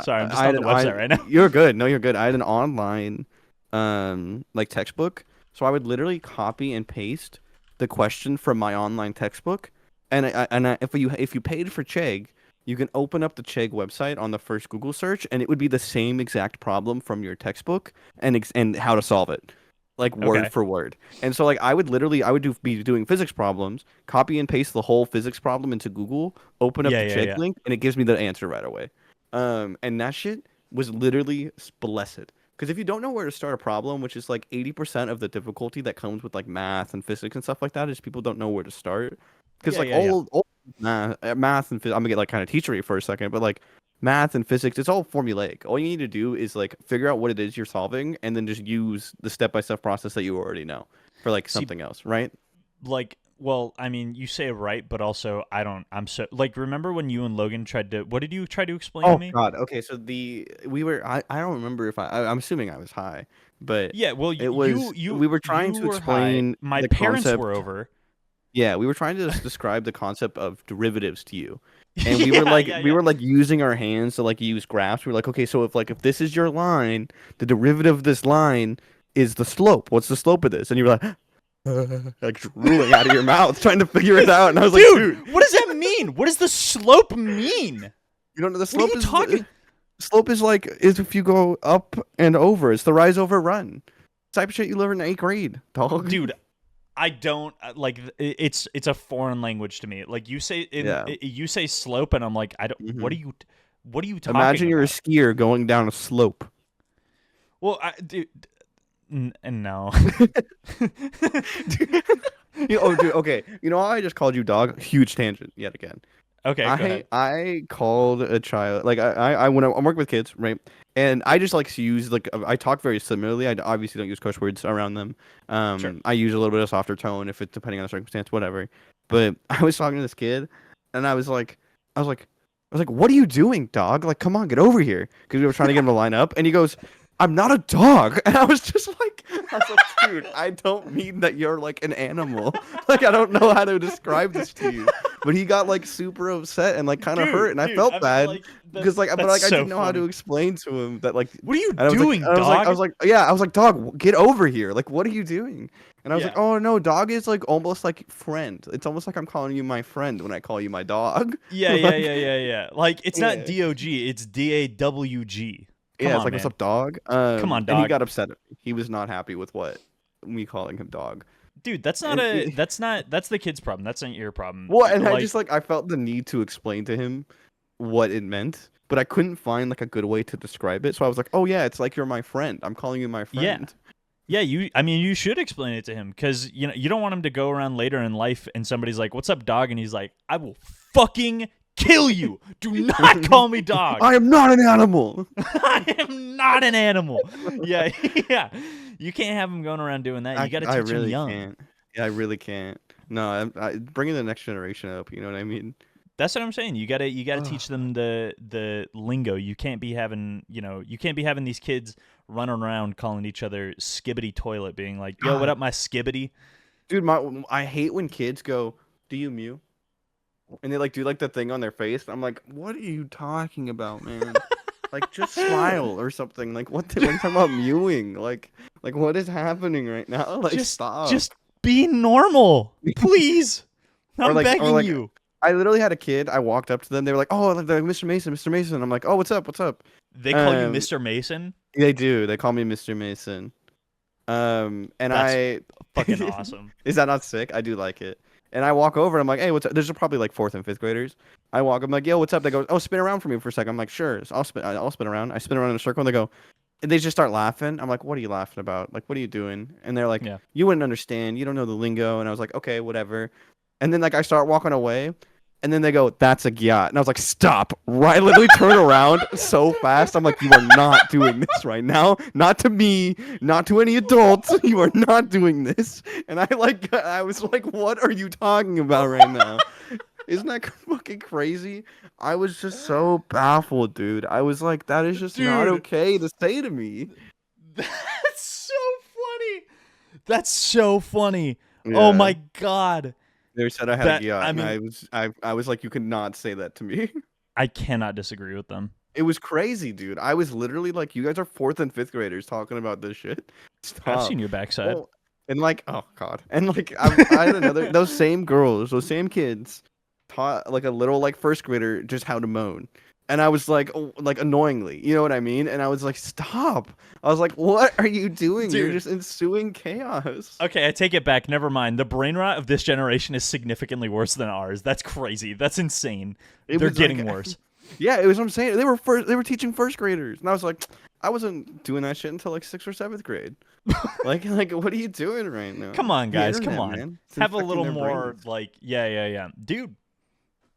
Sorry, I'm just on the website right now. You're good. No, you're good. I had an online like textbook So I would literally copy and paste the question from my online textbook, and if you paid for Chegg, you can open up the Chegg website on the first Google search, and it would be the same exact problem from your textbook and how to solve it, like word Okay. for word. And so like I would be doing physics problems, copy and paste the whole physics problem into Google, open up Yeah, the yeah, Chegg yeah. link, and it gives me the answer right away. And that shit was literally blessed. Because if you don't know where to start a problem, which is like 80% of the difficulty that comes with like math and physics and stuff like that, is people don't know where to start. Because Yeah, like yeah, yeah. all math and I'm gonna get like kind of teachery for a second, but like math and physics, it's all formulaic. All you need to do is like figure out what it is you're solving, and then just use the step-by-step process that you already know for like See, something else, right? like, well, I mean, you say it right, but also I don't. I'm so like. Remember when you and Logan tried to? What did you try to explain to Oh me? God. Okay, so I don't remember if I'm assuming I was high, but Yeah. Well, it was we were trying you to were high. explain My the parents were concept. over. Yeah, we were trying to describe the concept of derivatives to you. And Yeah, yeah, we yeah. were like using our hands to like use graphs. We were like, okay, so if this is your line, the derivative of this line is the slope. What's the slope of this? And you were like like drooling out of your mouth trying to figure it out. And I was like, Dude, dude, what does that mean? What does the slope mean? you don't know the What are you slope is talking? slope is like is if you go up and over. It's the rise over run. Type of shit you learn in 8th grade, dog. Dude, I don't like it's a foreign language to me. Like Yeah. you say slope and I'm like I don't hmm what are you talking Imagine you're a about? skier going down a slope. Well, dude, no. Dude, okay. You know how I just called you dog? Huge tangent yet again. Okay, go ahead. I called a child like when I'm working with kids, right? And I just like to use like I talk very similarly. I obviously don't use curse words around them. Sure. I use a little bit of softer tone if it's depending on the circumstance, whatever. But I was talking to this kid, and I was like, what are you doing, dog? Like, come on, get over here, because we were trying to get him to line up, and he goes, I'm not a dog, and I was just like, dude, I don't mean that you're like an animal. Like, I don't know how to describe this to you. But he got like super upset and like kind of hurt, and I Dude, felt I mean bad like because like, but that's like I so didn't know how to funny. explain to him that like, What are you and I was like, doing, dog? yeah, I was like, dog, get over here. Like, what are you doing? And I was like, Yeah. oh no, dog is like almost like friend. It's almost like I'm calling you my friend when I call you my dog. Yeah, yeah, Like, yeah, yeah, yeah. Like it's not yeah, DOG, it's DAWG. Come yeah, it's on, like what's man. up, dog? Come on, And he dog. got upset at me. He was not happy with what me calling him dog. Dude, And that's the kid's problem. That's not your problem. well, and I Like, just like I felt the need to explain to him what it meant, but I couldn't find like a good way to describe it. So I was like, "Oh yeah, it's like you're my friend. I'm calling you my yeah. friend." Yeah, I mean you should explain it to him cuz you don't want him to go around later in life and somebody's like, "What's up, dog?" and he's like, "I will fucking kill you. Do not call me dog. I am not an animal. I am not an animal." Yeah, yeah. You can't have him going around doing that. You got to I teach him really young. can't. Yeah, I really can't. No, bringing the next generation up. You know what I mean? That's what I'm saying. You gotta Ugh. teach them the lingo. You can't be having you can't be having these kids running around calling each other skibbity toilet, being like, "Yo, what God, up, my skibbity?" dude, I hate when kids go, "Do you mew?" And they like do like the thing on their face. I'm like, "What are you talking about, man?" Like just smile or something. Like what are you talking about mewing? Like what is happening right now? Like stop. Just be normal, please. I'm Or begging like you. I literally had a kid. I walked up to them. They were like, "Oh, like, Mr. Mason, Mr. Mason." I'm like, "Oh, what's up? What's up?" They call you Um, Mr. Mason. they do. They call me Mr. Mason. And That's I fucking awesome. is that not sick? I do like it. And I walk over. I'm like, "Hey, what's up?" There's probably like fourth and fifth graders. I walk. I'm like, "Yo, what's up?" They go, "Oh, spin around for me for a second." I'm like, "Sure." So I'll spin around. I spin around in a circle. And they go, and they just start laughing. I'm like, "What are you laughing about? Like, what are you doing?" And they're like, Yeah. "You wouldn't understand. You don't know the lingo." And I was like, "Okay, whatever." And then like I start walking away, and then they go, "That's a gyat." And I was like, "Stop!" Right, I literally turn around so fast. I'm like, "You are not doing this right now. Not to me. Not to any adults. You are not doing this." And I was like, "What are you talking about right now?" Isn't that fucking crazy? I was just so baffled, dude. I was like, "That is just not Dude, okay to say to me." that's so funny. That's so funny. Oh Yeah. my god. They said I had a That gyat, I and mean, I was like, "You could not say that to me." I cannot disagree with them. It was crazy, dude. I was literally like, "You guys are fourth and fifth graders talking about this shit. I've seen Stop." your backside. Well, And like, oh god, and like I had another those same girls, those same kids taught like a little like first grader just how to moan. And I was like, oh, like annoyingly, you know what I mean? And I was like, stop. I was like, what are you doing? You're Dude. just ensuing chaos. Okay, I take it back. Never mind. The brain rot of this generation is significantly worse than ours. That's crazy. That's insane. They're getting worse. Yeah, it was what I'm saying. They were teaching first graders, and I was like, I wasn't doing that shit until like 6th or 7th grade. like, what are you doing right now? Come on, guys. Internet, Come on. man. Have a little more like, yeah. Dude,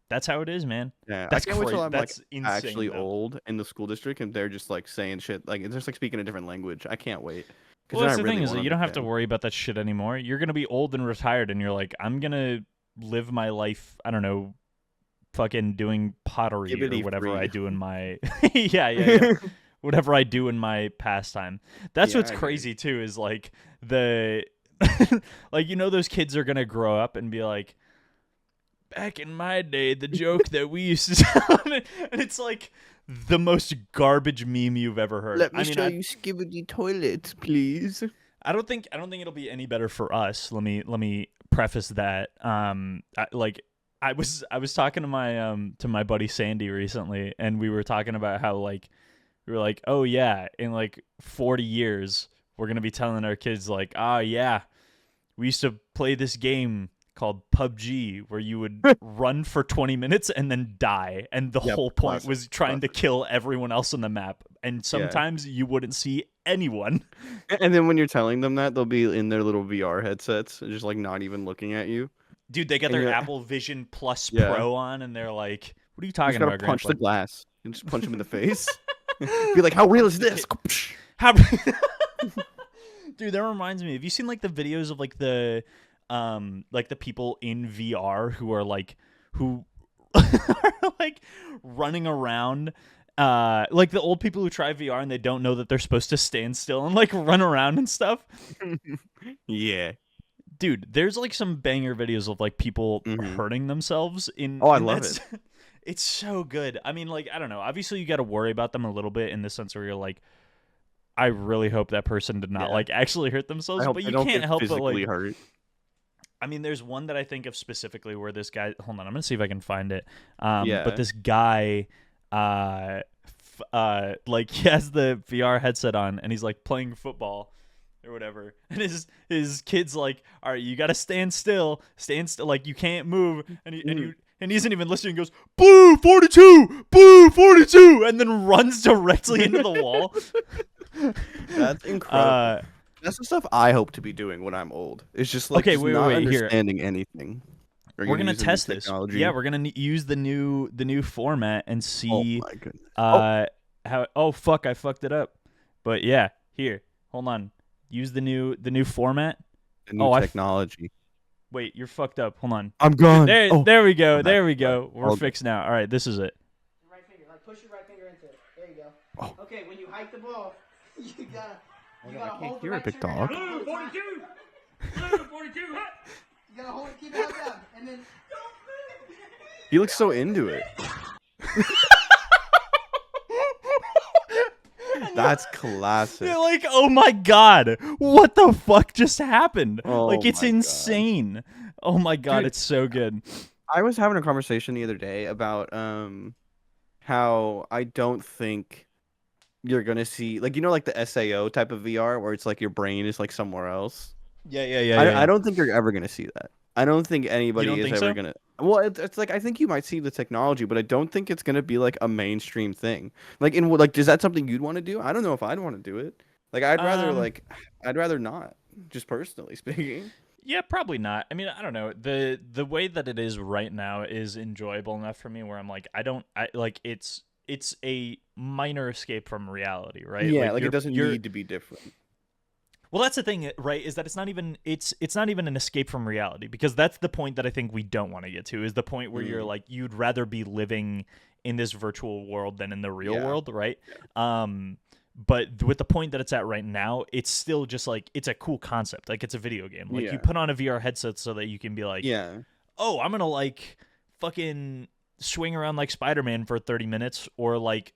that's how it is, man. Yeah, that's I can't wait till I'm that's like insane, actually though. old in the school district, and they're just like saying shit, like it's just like speaking a different language. I can't wait. Well, that's the thing is that you don't have to worry about that shit anymore. You're gonna be old and retired, and you're like, I'm gonna live my life. I don't know, fucking doing pottery or whatever I do in my yeah. Whatever I do in my pastime. That's what's crazy too. Is like the like those kids are gonna grow up and be like, back in my day, the joke that we used to tell, and it's like the most garbage meme you've ever heard. Let me show you Skibidi toilets, please. I don't think it'll be any better for us. Let me preface that. I was talking to my buddy Sandy recently, and we were talking about how like we were like, oh yeah, in like 40 years we're gonna be telling our kids like, oh yeah, we used to play this game called PUBG where you would run for 20 minutes and then die, and the whole point was trying to kill everyone else on the map, and sometimes you wouldn't see anyone. And then when you're telling them that, they'll be in their little VR headsets, just like not even looking at you. Dude, they get their Apple Vision Plus Pro on, and they're like, what are you talking about, Grandpa? Punch the glass and just punch him in the face. Be like, how real is this? How Dude, that reminds me. Have you seen like the videos of like the people in VR who are like running around, like the old people who try VR and they don't know that they're supposed to stand still and like run around and stuff? Yeah. Dude, there's like some banger videos of like people hurting themselves in. Oh, I love it. It's so good. I mean, like, I don't know. Obviously, you got to worry about them a little bit in the sense where you're like, I really hope that person did not like actually hurt themselves, but you can't help but like hurt. I mean, there's one that I think of specifically where this guy. Hold on, I'm gonna see if I can find it. But this guy, like he has the VR headset on and he's like playing football or whatever, and his kid's like, all right, you gotta stand still, like you can't move, and he isn't even listening. He goes, "Blue 42, blue 42," and then runs directly into the wall. That's incredible. That's the stuff I hope to be doing when I'm old. It's just like not understanding anything. We're gonna test this. Yeah, we're gonna use the new format and see. Oh my goodness. How? Oh fuck! I fucked it up. But yeah, here, hold on. Use the new format. The new technology. Wait, you're fucked up. Hold on. I'm gone. There we go. There we go. We're fixed now. All right, this is it. Right finger, like push your right finger into it. There you go. Oh. Okay, when you hike the ball, you gotta I can't hear it, big dog. Blue 42. Blue 42. You gotta hold it, keep it down, and then. He looks so into it. That's classic. You're like, oh my god, what the fuck just happened? Oh like, it's insane. God. Oh my god, dude, it's so good. I was having a conversation the other day about how I don't think you're gonna see, like, like the SAO type of VR where it's like your brain is like somewhere else. Yeah. I don't think you're ever gonna see that. I don't think anybody is ever gonna. Well, it's like I think you might see the technology, but I don't think it's gonna be like a mainstream thing. Like, is that something you'd want to do? I don't know if I'd want to do it. Like, I'd rather not. Just personally speaking. Yeah, probably not. I mean, I don't know. The way that it is right now is enjoyable enough for me where I'm like, it's a minor escape from reality, right? Yeah, like it doesn't need to be different. Well, that's the thing, right? Is that it's not even an escape from reality, because that's the point that I think we don't want to get to, is the point where you're like, you'd rather be living in this virtual world than in the real world, right? Yeah. But with the point that it's at right now, it's still just like, it's a cool concept. Like, it's a video game. Like, you put on a VR headset so that you can be like, oh, I'm going to like fucking swing around like Spider-Man for 30 minutes, or like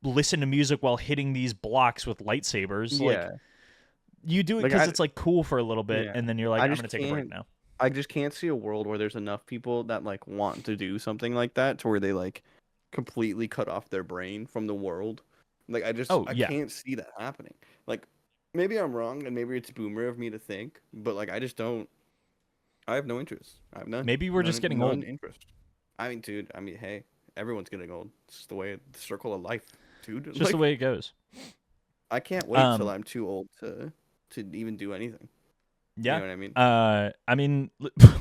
listen to music while hitting these blocks with lightsabers. Yeah. Like, You do it because it's like cool for a little bit, yeah. and then you're like, I'm gonna take a break now. I just can't see a world where there's enough people that like want to do something like that to where they like completely cut off their brain from the world. Like I can't see that happening. Like maybe I'm wrong and maybe it's boomer of me to think, but like I just don't. I have no interest. I have none. Maybe we're just getting old. Interest. I mean, dude. I mean, hey, everyone's getting old. It's just the circle of life, dude. It's just the way it goes. I can't wait till I'm too old to even do anything. Yeah. You know what I mean,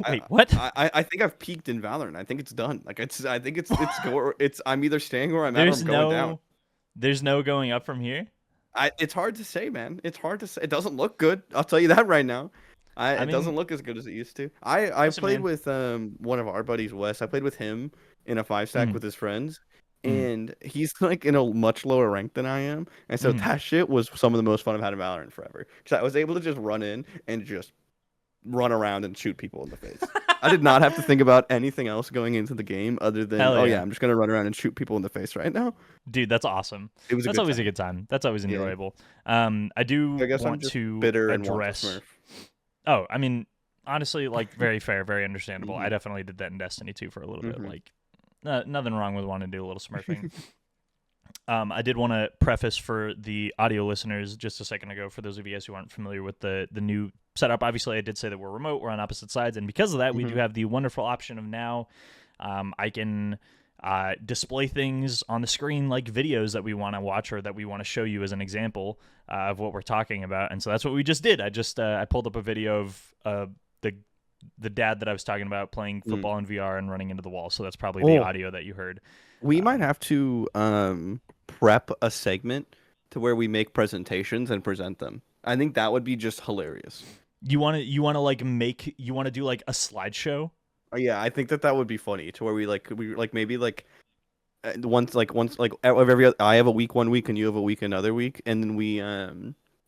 wait, what? I think I've peaked in Valorant. I think it's done. Like I think it's I'm either staying where I'm at or I'm going down. There's no going up from here. It's hard to say, man. It's hard to say. It doesn't look good. I'll tell you that right now. It doesn't look as good as it used to. I played with one of our buddies, Wes. I played with him in a 5-stack with his friends. And he's like in a much lower rank than I am, and so that shit was some of the most fun I've had in Valorant forever. Because I was able to just run in and just run around and shoot people in the face. I did not have to think about anything else going into the game other than I'm just gonna run around and shoot people in the face right now. Dude, that's awesome. That's always a good time. That's always enjoyable. I do want to bitter address. And want to smurf. Oh, I mean, honestly, like very fair, very understandable. I definitely did that in Destiny 2 for a little bit. Like. Nothing wrong with wanting to do a little smurfing. I did want to preface for the audio listeners just a second ago, for those of you guys who aren't familiar with the new setup. Obviously, I did say that we're remote, we're on opposite sides, and because of that, we do have the wonderful option of now I can display things on the screen like videos that we want to watch or that we want to show you as an example of what we're talking about. And so that's what we just did. I pulled up a video of the dad that I was talking about playing football in VR and running into the wall. So that's probably the audio that you heard. We might have to prep a segment to where we make presentations and present them. I think that would be just hilarious. You want to like do like a slideshow? Yeah, I think that would be funny to where we maybe once every I have a week one week and you have a week another week, and then we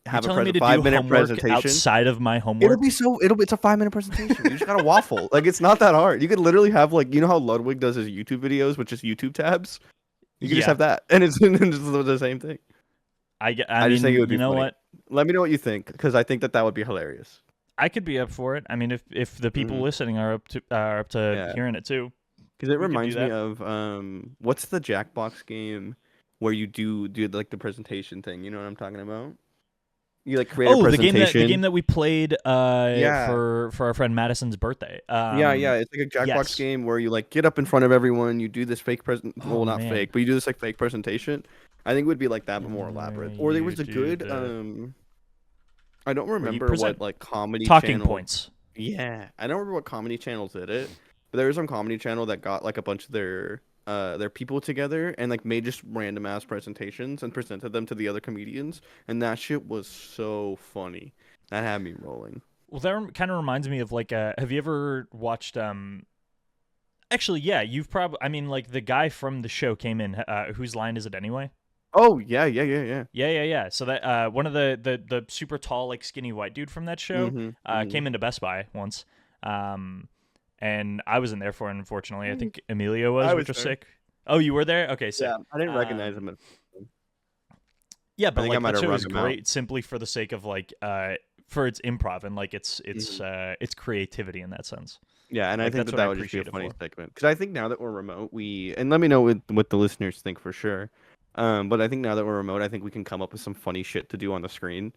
have a 5-minute presentation outside of my homework. It's a 5-minute presentation. You just gotta waffle. Like, it's not that hard. You could literally have you know how Ludwig does his YouTube videos with just YouTube tabs. You can just have that, and it's just the same thing. I just think it would be funny. What? Let me know what you think, because I think that would be hilarious. I could be up for it. I mean, if the people listening are up to hearing it too. Because it reminds me of what's the Jackbox game where you do like the presentation thing? You know what I'm talking about? You create a presentation. the game that we played for our friend Madison's birthday. It's like a Jackbox game where you get up in front of everyone, you do this fake not fake, but you do this fake presentation. I think it would be like that, but more elaborate. Or there was a good I don't remember what comedy talking channel. Points. Yeah, I don't remember what comedy channels did it, but there was some comedy channel that got a bunch of their people together and made just random ass presentations and presented them to the other comedians, and that shit was so funny. That had me rolling. Well, that kind of reminds me of have you ever watched actually, yeah, you've probably, I mean, the guy from the show came in, whose line is it anyway? Oh, yeah. So that one of the super tall, skinny white dude from that show came into Best Buy once. And I wasn't there for it, unfortunately. I think Emilio was, which was sick. Oh, you were there? Okay, sick. Yeah, I didn't recognize him. Yeah, but that show is great simply for the sake of for its improv and its creativity in that sense. Yeah, and I think that would just be a funny segment. Because I think now that we're remote, and let me know what the listeners think for sure. But I think now that we're remote, I think we can come up with some funny shit to do on the screen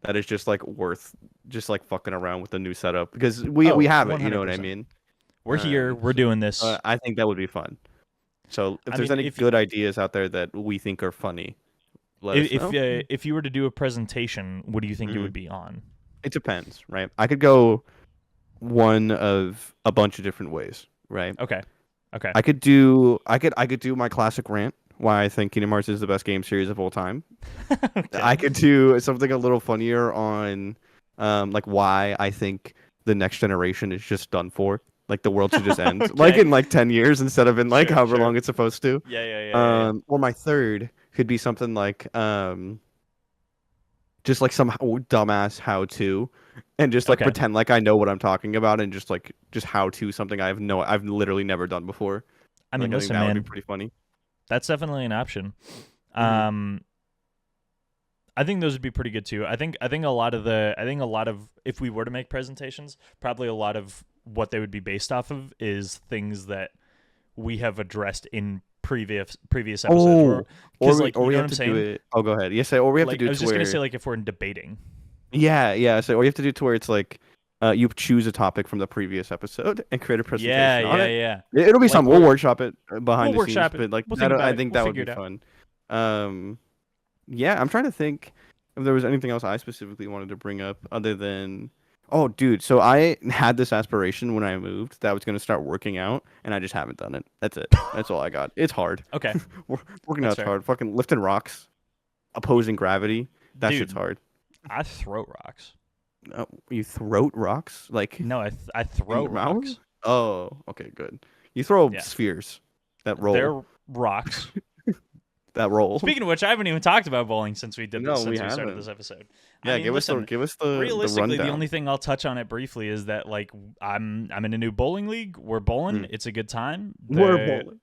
that is just worth just fucking around with the new setup, because we have it. 100%. You know what I mean? We're here. We're doing this. I think that would be fun. So if there's any good ideas out there that we think are funny, let us know. If you were to do a presentation, what do you think it would be on? It depends, right? I could go one of a bunch of different ways, right? Okay. I could do my classic rant why I think Kingdom Hearts is the best game series of all time. Okay. I could do something a little funnier on why I think the next generation is just done for. The world should just end in 10 years instead of in however long it's supposed to. Yeah. Or my third could be something just some dumbass how to, and just pretend I know what I'm talking about, and just how to something I've literally never done before. I mean, listen, that man, would be pretty funny. That's definitely an option. I think those would be pretty good too. I think a lot of if we were to make presentations, probably a lot of what they would be based off of is things that we have addressed in previous episodes. Oh, Because like, or you we know what have I'm to saying? do it. Oh, go ahead. Yes, or we have to Like, do I it was to just gonna where. say, like, if we're debating. Yeah. So, or you have to do it to where it's like, you choose a topic from the previous episode and create a Yeah, presentation on yeah, it. yeah. It'll be Like something. We'll workshop it we'll behind the scenes, workshop it. but like We'll think that, about I it. think We'll that would figure be it out. fun. Yeah, I'm trying to think if there was anything else I specifically wanted to bring up other than. Oh, dude. So I had this aspiration when I moved that I was going to start working out, and I just haven't done it. That's it. That's all I got. It's hard. Okay, Working that's out's fair. hard. Fucking lifting rocks, opposing gravity. That Dude, shit's hard. I throw rocks. You throat rocks like No, I in throw the mouth? rocks. Oh, okay, good. You throw Yeah, spheres that roll. they're rocks. That roll. Speaking of which, I haven't even talked about bowling since we did this. No, Since we we started haven't. this episode. Yeah, I mean, give listen. us the Realistically, the rundown. only thing I'll touch on it briefly is that like I'm in a new bowling league. We're bowling. It's a good time. We're bowling.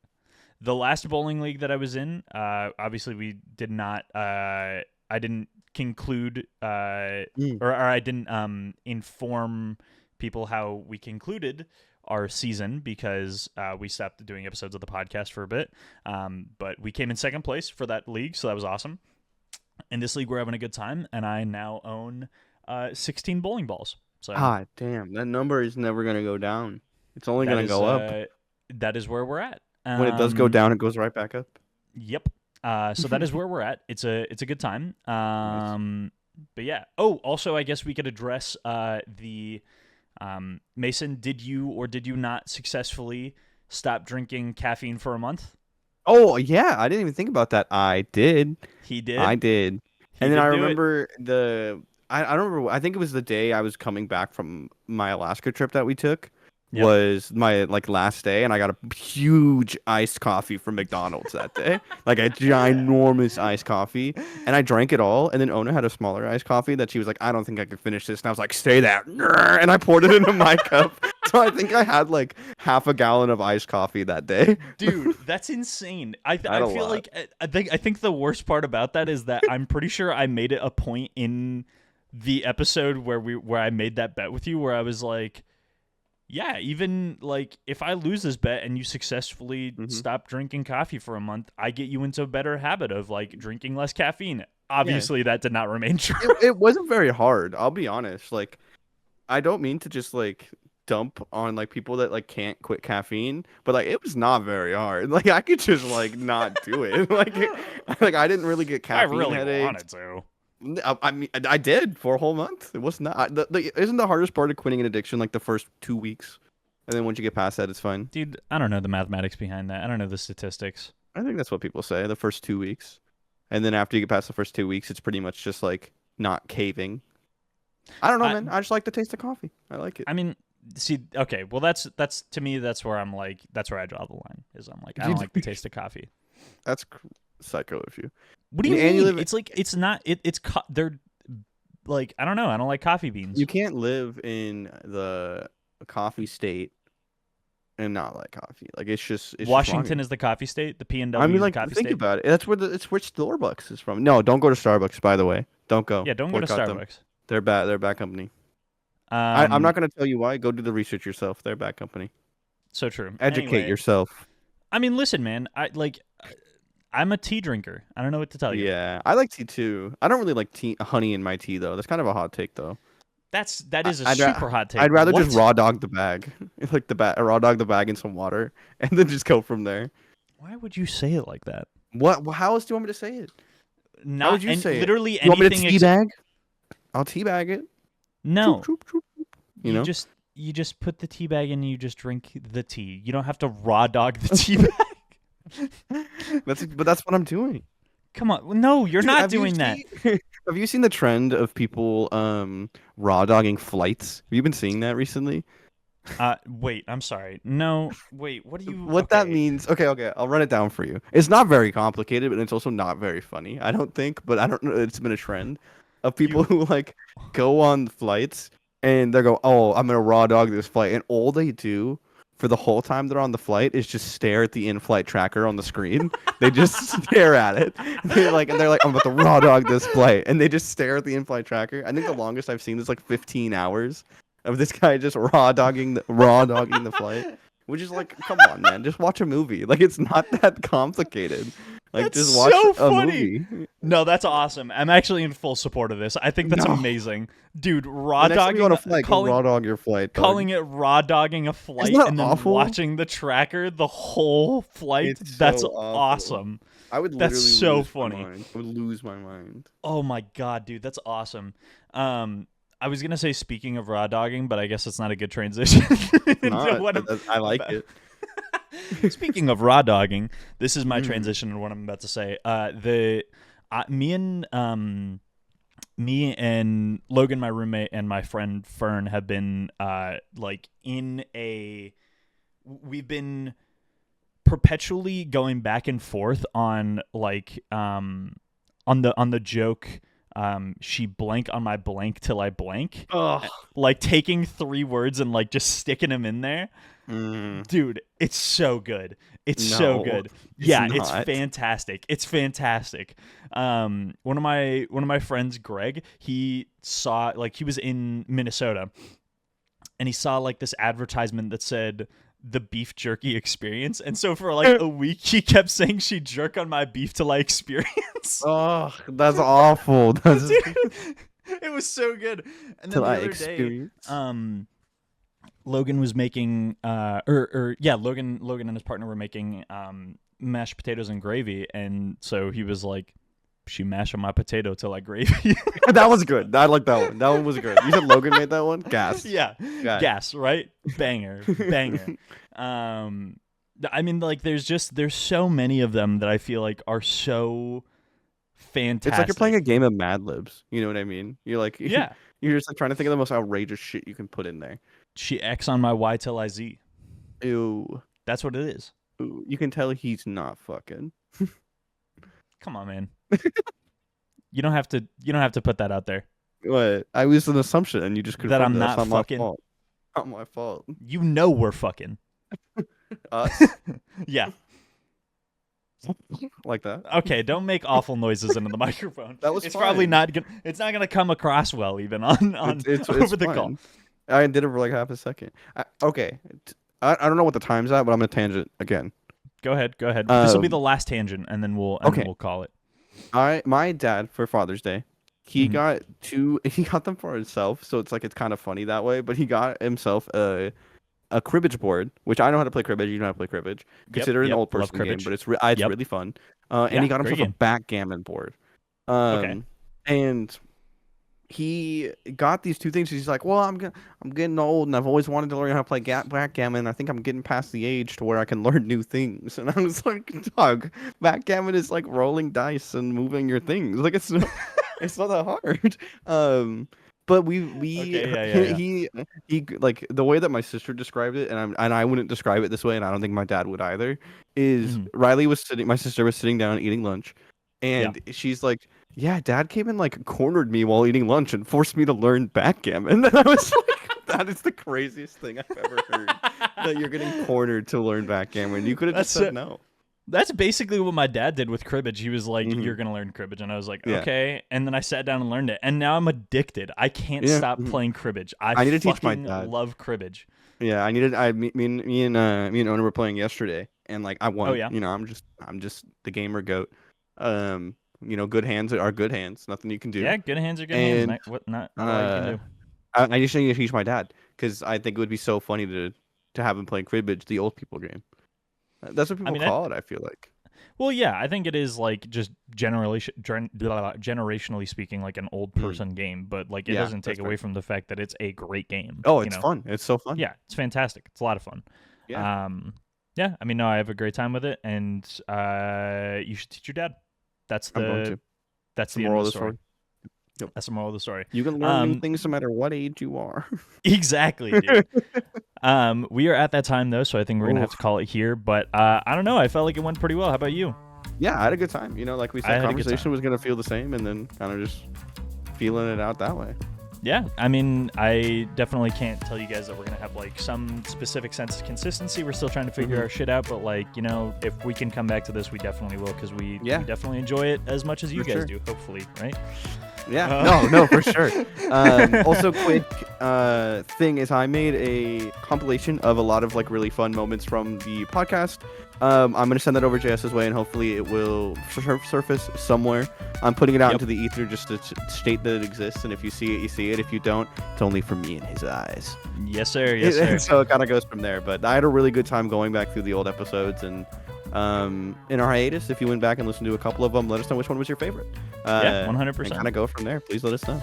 The last bowling league that I was in, obviously we did not. I didn't conclude, or I didn't inform people how we concluded our season because we stopped doing episodes of the podcast for a bit. But we came in second place for that league, so that was awesome. In this league, we're having a good time, and I now own 16 bowling balls. So damn, that number is never gonna go down. It's only gonna go up. That is where we're at. When it does go down, it goes right back up. Yep. So that is where we're at. It's a good time. Nice. But yeah. Oh, also, I guess we could address the Mason. Did you or did you not successfully stop drinking caffeine for a month? Oh yeah, I didn't even think about that. I did. He did. I did. He And then did I do it. remember I don't remember. I think it was the day I was coming back from my Alaska trip that we took. Yep. Was my like last day, and I got a huge iced coffee from McDonald's that day, like a ginormous iced coffee, and I drank it all. And then Ona had a smaller iced coffee that she was like, "I don't think I could finish this," and I was like, "Stay there," and I poured it into my cup. So I think I had like half a gallon of iced coffee that day. Dude, that's insane. I Had a feel lot. like I think the worst part about that is that I'm pretty sure I made it a point in the episode where I made that bet with you where I was like, yeah, even like if I lose this bet and you successfully stop drinking coffee for a month, I get you into a better habit of like drinking less caffeine. Obviously, that did not remain true. It wasn't very hard. I'll be honest. Like, I don't mean to just like dump on like people that like can't quit caffeine, but like it was not very hard. Like I could just like not do it. like I didn't really get caffeine I really headaches. wanted to. I mean, I did for a whole month. It was not. Isn't the hardest part of quitting an addiction like the first 2 weeks, and then once you get past that, it's fine. Dude, I don't know the mathematics behind that. I don't know the statistics. I think that's what people say. The first 2 weeks, and then after you get past the first 2 weeks, it's pretty much just like not caving. I don't know, man. I just like the taste of coffee. I like it. I mean, see, okay, well, that's to me, that's where I'm like, that's where I draw the line. Is I'm like, I don't like the taste of coffee. That's psycho of you. What do you mean? It's like it's not. They're like I don't know. I don't like coffee beans. You can't live in the coffee state and not like coffee. Like it's Washington is the coffee state. The PNW. I mean, like is the coffee think state. about it. That's where it's where Starbucks is from. No, don't go to Starbucks. By the way, don't go. Yeah, don't go to Boycott Starbucks. them. They're bad. They're a bad company. I'm not going to tell you why. Go do the research yourself. They're a bad company. So true. Educate yourself. I mean, listen, man. I'm a tea drinker. I don't know what to tell you. Yeah, I like tea too. I don't really like honey in my tea though. That's kind of a hot take though. That is a super hot take. I'd rather just raw dog the bag, like raw dog the bag in some water, and then just go from there. Why would you say it like that? What? How else do you want me to say it? How would you say literally it? Literally anything. You want me to teabag? I'll teabag it. No. Troop, troop, troop. You know? You just put the tea bag in and you just drink the tea. You don't have to raw dog the tea bag. But that's what I'm doing. Come on. No, you're not doing that. Have you seen the trend of people raw dogging flights? Have you been seeing that recently? Wait, I'm sorry. No, wait, what do you What that means? Okay, I'll run it down for you. It's not very complicated, but it's also not very funny. I don't think, but I don't know. It's been a trend of people who like go on flights and they go, "Oh, I'm gonna raw dog this flight," and all they do for the whole time they're on the flight is just stare at the in-flight tracker on the screen. They just stare at it. They're like, I'm about to raw dog this flight, and they just stare at the in-flight tracker. I think the longest I've seen is like 15 hours of this guy just raw dogging the flight, which is like, come on, man, just watch a movie. Like, it's not that complicated. Like, That's just watch so a funny. movie. No, that's awesome. I'm actually in full support of this. I think that's amazing, dude. Raw The next time dogging you on a flight, go raw dog your flight. Dog. Calling it raw dogging a flight that and then awful? watching the tracker the whole flight. It's That's so awful. awesome. I would literally That's so lose funny. my mind. I would lose my mind. Oh my god, dude, that's awesome. I was gonna say speaking of raw dogging, but I guess it's not a good transition. I like it. Speaking of raw dogging, this is my transition to what I'm about to say. Me and Logan, my roommate, and my friend Fern have been we've been perpetually going back and forth on on the joke. She blank on my blank till I blank. Ugh. Like taking 3 words and like just sticking them in there. Dude, it's so good. It's so good. It's fantastic. It's fantastic. One of my friends, Greg, he saw, like, he was in Minnesota and he saw like this advertisement that said the beef jerky experience, and so for like a week he kept saying she jerk on my beef till I experience. Oh, that's awful. Dude, it was so good. And then the other day, Logan was making Logan and his partner were making mashed potatoes and gravy, and so he was like, she mashed on my potato till I gravy. That was good. I like that one. That one was good. You said Logan made that one? Gas. Yeah. Gas, right? Banger. I mean, like, there's so many of them that I feel like are so fantastic. It's like you're playing a game of Mad Libs. You know what I mean? You're like, yeah. You're just like trying to think of the most outrageous shit you can put in there. She X on my Y till I Z. Ew. That's what it is. Ooh, you can tell he's not fucking. Come on, man. You don't have to put that out there. What? I was an assumption, and you just confirmed that I'm not fucking. My fault. Not my fault. You know we're fucking. Us? Yeah. Like that? Okay, don't make awful noises into the microphone. That was. It's fine. probably not gonna. It's not gonna come across well even on it's over the fine. call. I did it for like half a second. Okay. I don't know what the time's at, but I'm gonna tangent again. Go ahead. This will be the last tangent, and then we'll call it. My dad, for Father's Day, he got them for himself, so it's kind of funny that way. But he got himself a cribbage board, which I know how to play cribbage. You know how to play cribbage. Consider it an old person game, but it's really fun. And he got himself a backgammon board. Okay. And he got these 2 things. He's like, well, I'm getting old, and I've always wanted to learn how to play backgammon. I think I'm getting past the age to where I can learn new things. And I was like, dog, backgammon is like rolling dice and moving your things. Like, it's not, it's not that hard. But he like the way that my sister described it, and I wouldn't describe it this way, and I don't think my dad would either. Is my sister was sitting down eating lunch, and she's like, yeah, Dad came and like cornered me while eating lunch and forced me to learn backgammon. And I was like, that is the craziest thing I've ever heard. That you're getting cornered to learn backgammon. You could have just said no. That's basically what my dad did with cribbage. He was like, you're going to learn cribbage. And I was like, okay. And then I sat down and learned it. And now I'm addicted. I can't stop playing cribbage. I need to teach my dad. Love cribbage. Yeah, me and Ona were playing yesterday. And like I won. Oh, yeah? You know, I'm just the gamer goat. You know, good hands are good hands. Nothing you can do. Yeah, good hands are good hands. What not all you can do. I just need to teach my dad because I think it would be so funny to have him playing cribbage, the old people game. That's what people call it. I feel like. Well, yeah, I think it is like just generationally speaking, like an old person game, but like it doesn't take away from the fact that it's a great game. Oh, it's fun. It's so fun. Yeah, it's fantastic. It's a lot of fun. Yeah. Yeah. I mean, no, I have a great time with it, and you should teach your dad. That's the moral of the story. Yep. That's the moral of the story. You can learn new things no matter what age you are. Exactly, dude. We are at that time though, so I think we're gonna have to call it here. But I don't know. I felt like it went pretty well. How about you? Yeah, I had a good time. You know, like we said, conversation was gonna feel the same, and then kind of just feeling it out that way. Yeah, I mean, I definitely can't tell you guys that we're going to have, like, some specific sense of consistency. We're still trying to figure our shit out, but, like, you know, if we can come back to this, we definitely will, because we definitely enjoy it as much as you guys do, hopefully, right? Yeah, no, for sure. Also, quick thing is I made a compilation of a lot of, like, really fun moments from the podcast. I'm going to send that over JS's way, and hopefully it will surface somewhere. I'm putting it out into the ether just to state that it exists, and if you see it, you see it. If you don't, it's only for me in his eyes. Yes, sir. Yes, sir. So it kind of goes from there. But I had a really good time going back through the old episodes, and in our hiatus, if you went back and listened to a couple of them, let us know which one was your favorite. Yeah, 100%. And kind of go from there. Please let us know.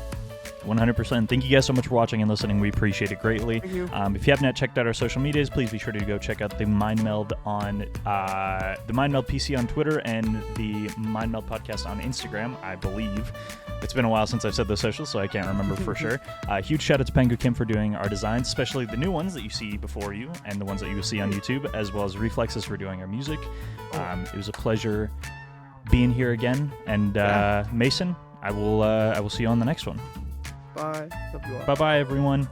100%. Thank you guys so much for watching and listening. We appreciate it greatly. Thank you. If you haven't yet checked out our social medias, please be sure to go check out the Mind Meld on the Mind Meld PC on Twitter and the Mind Meld podcast on Instagram, I believe. It's been a while since I've said those socials, so I can't remember for sure. Huge shout out to Pengu Kim for doing our designs, especially the new ones that you see before you and the ones that you will see on YouTube, as well as Reflexes for doing our music. It was a pleasure being here again. And Mason, I will see you on the next one. Bye. Bye-bye, everyone.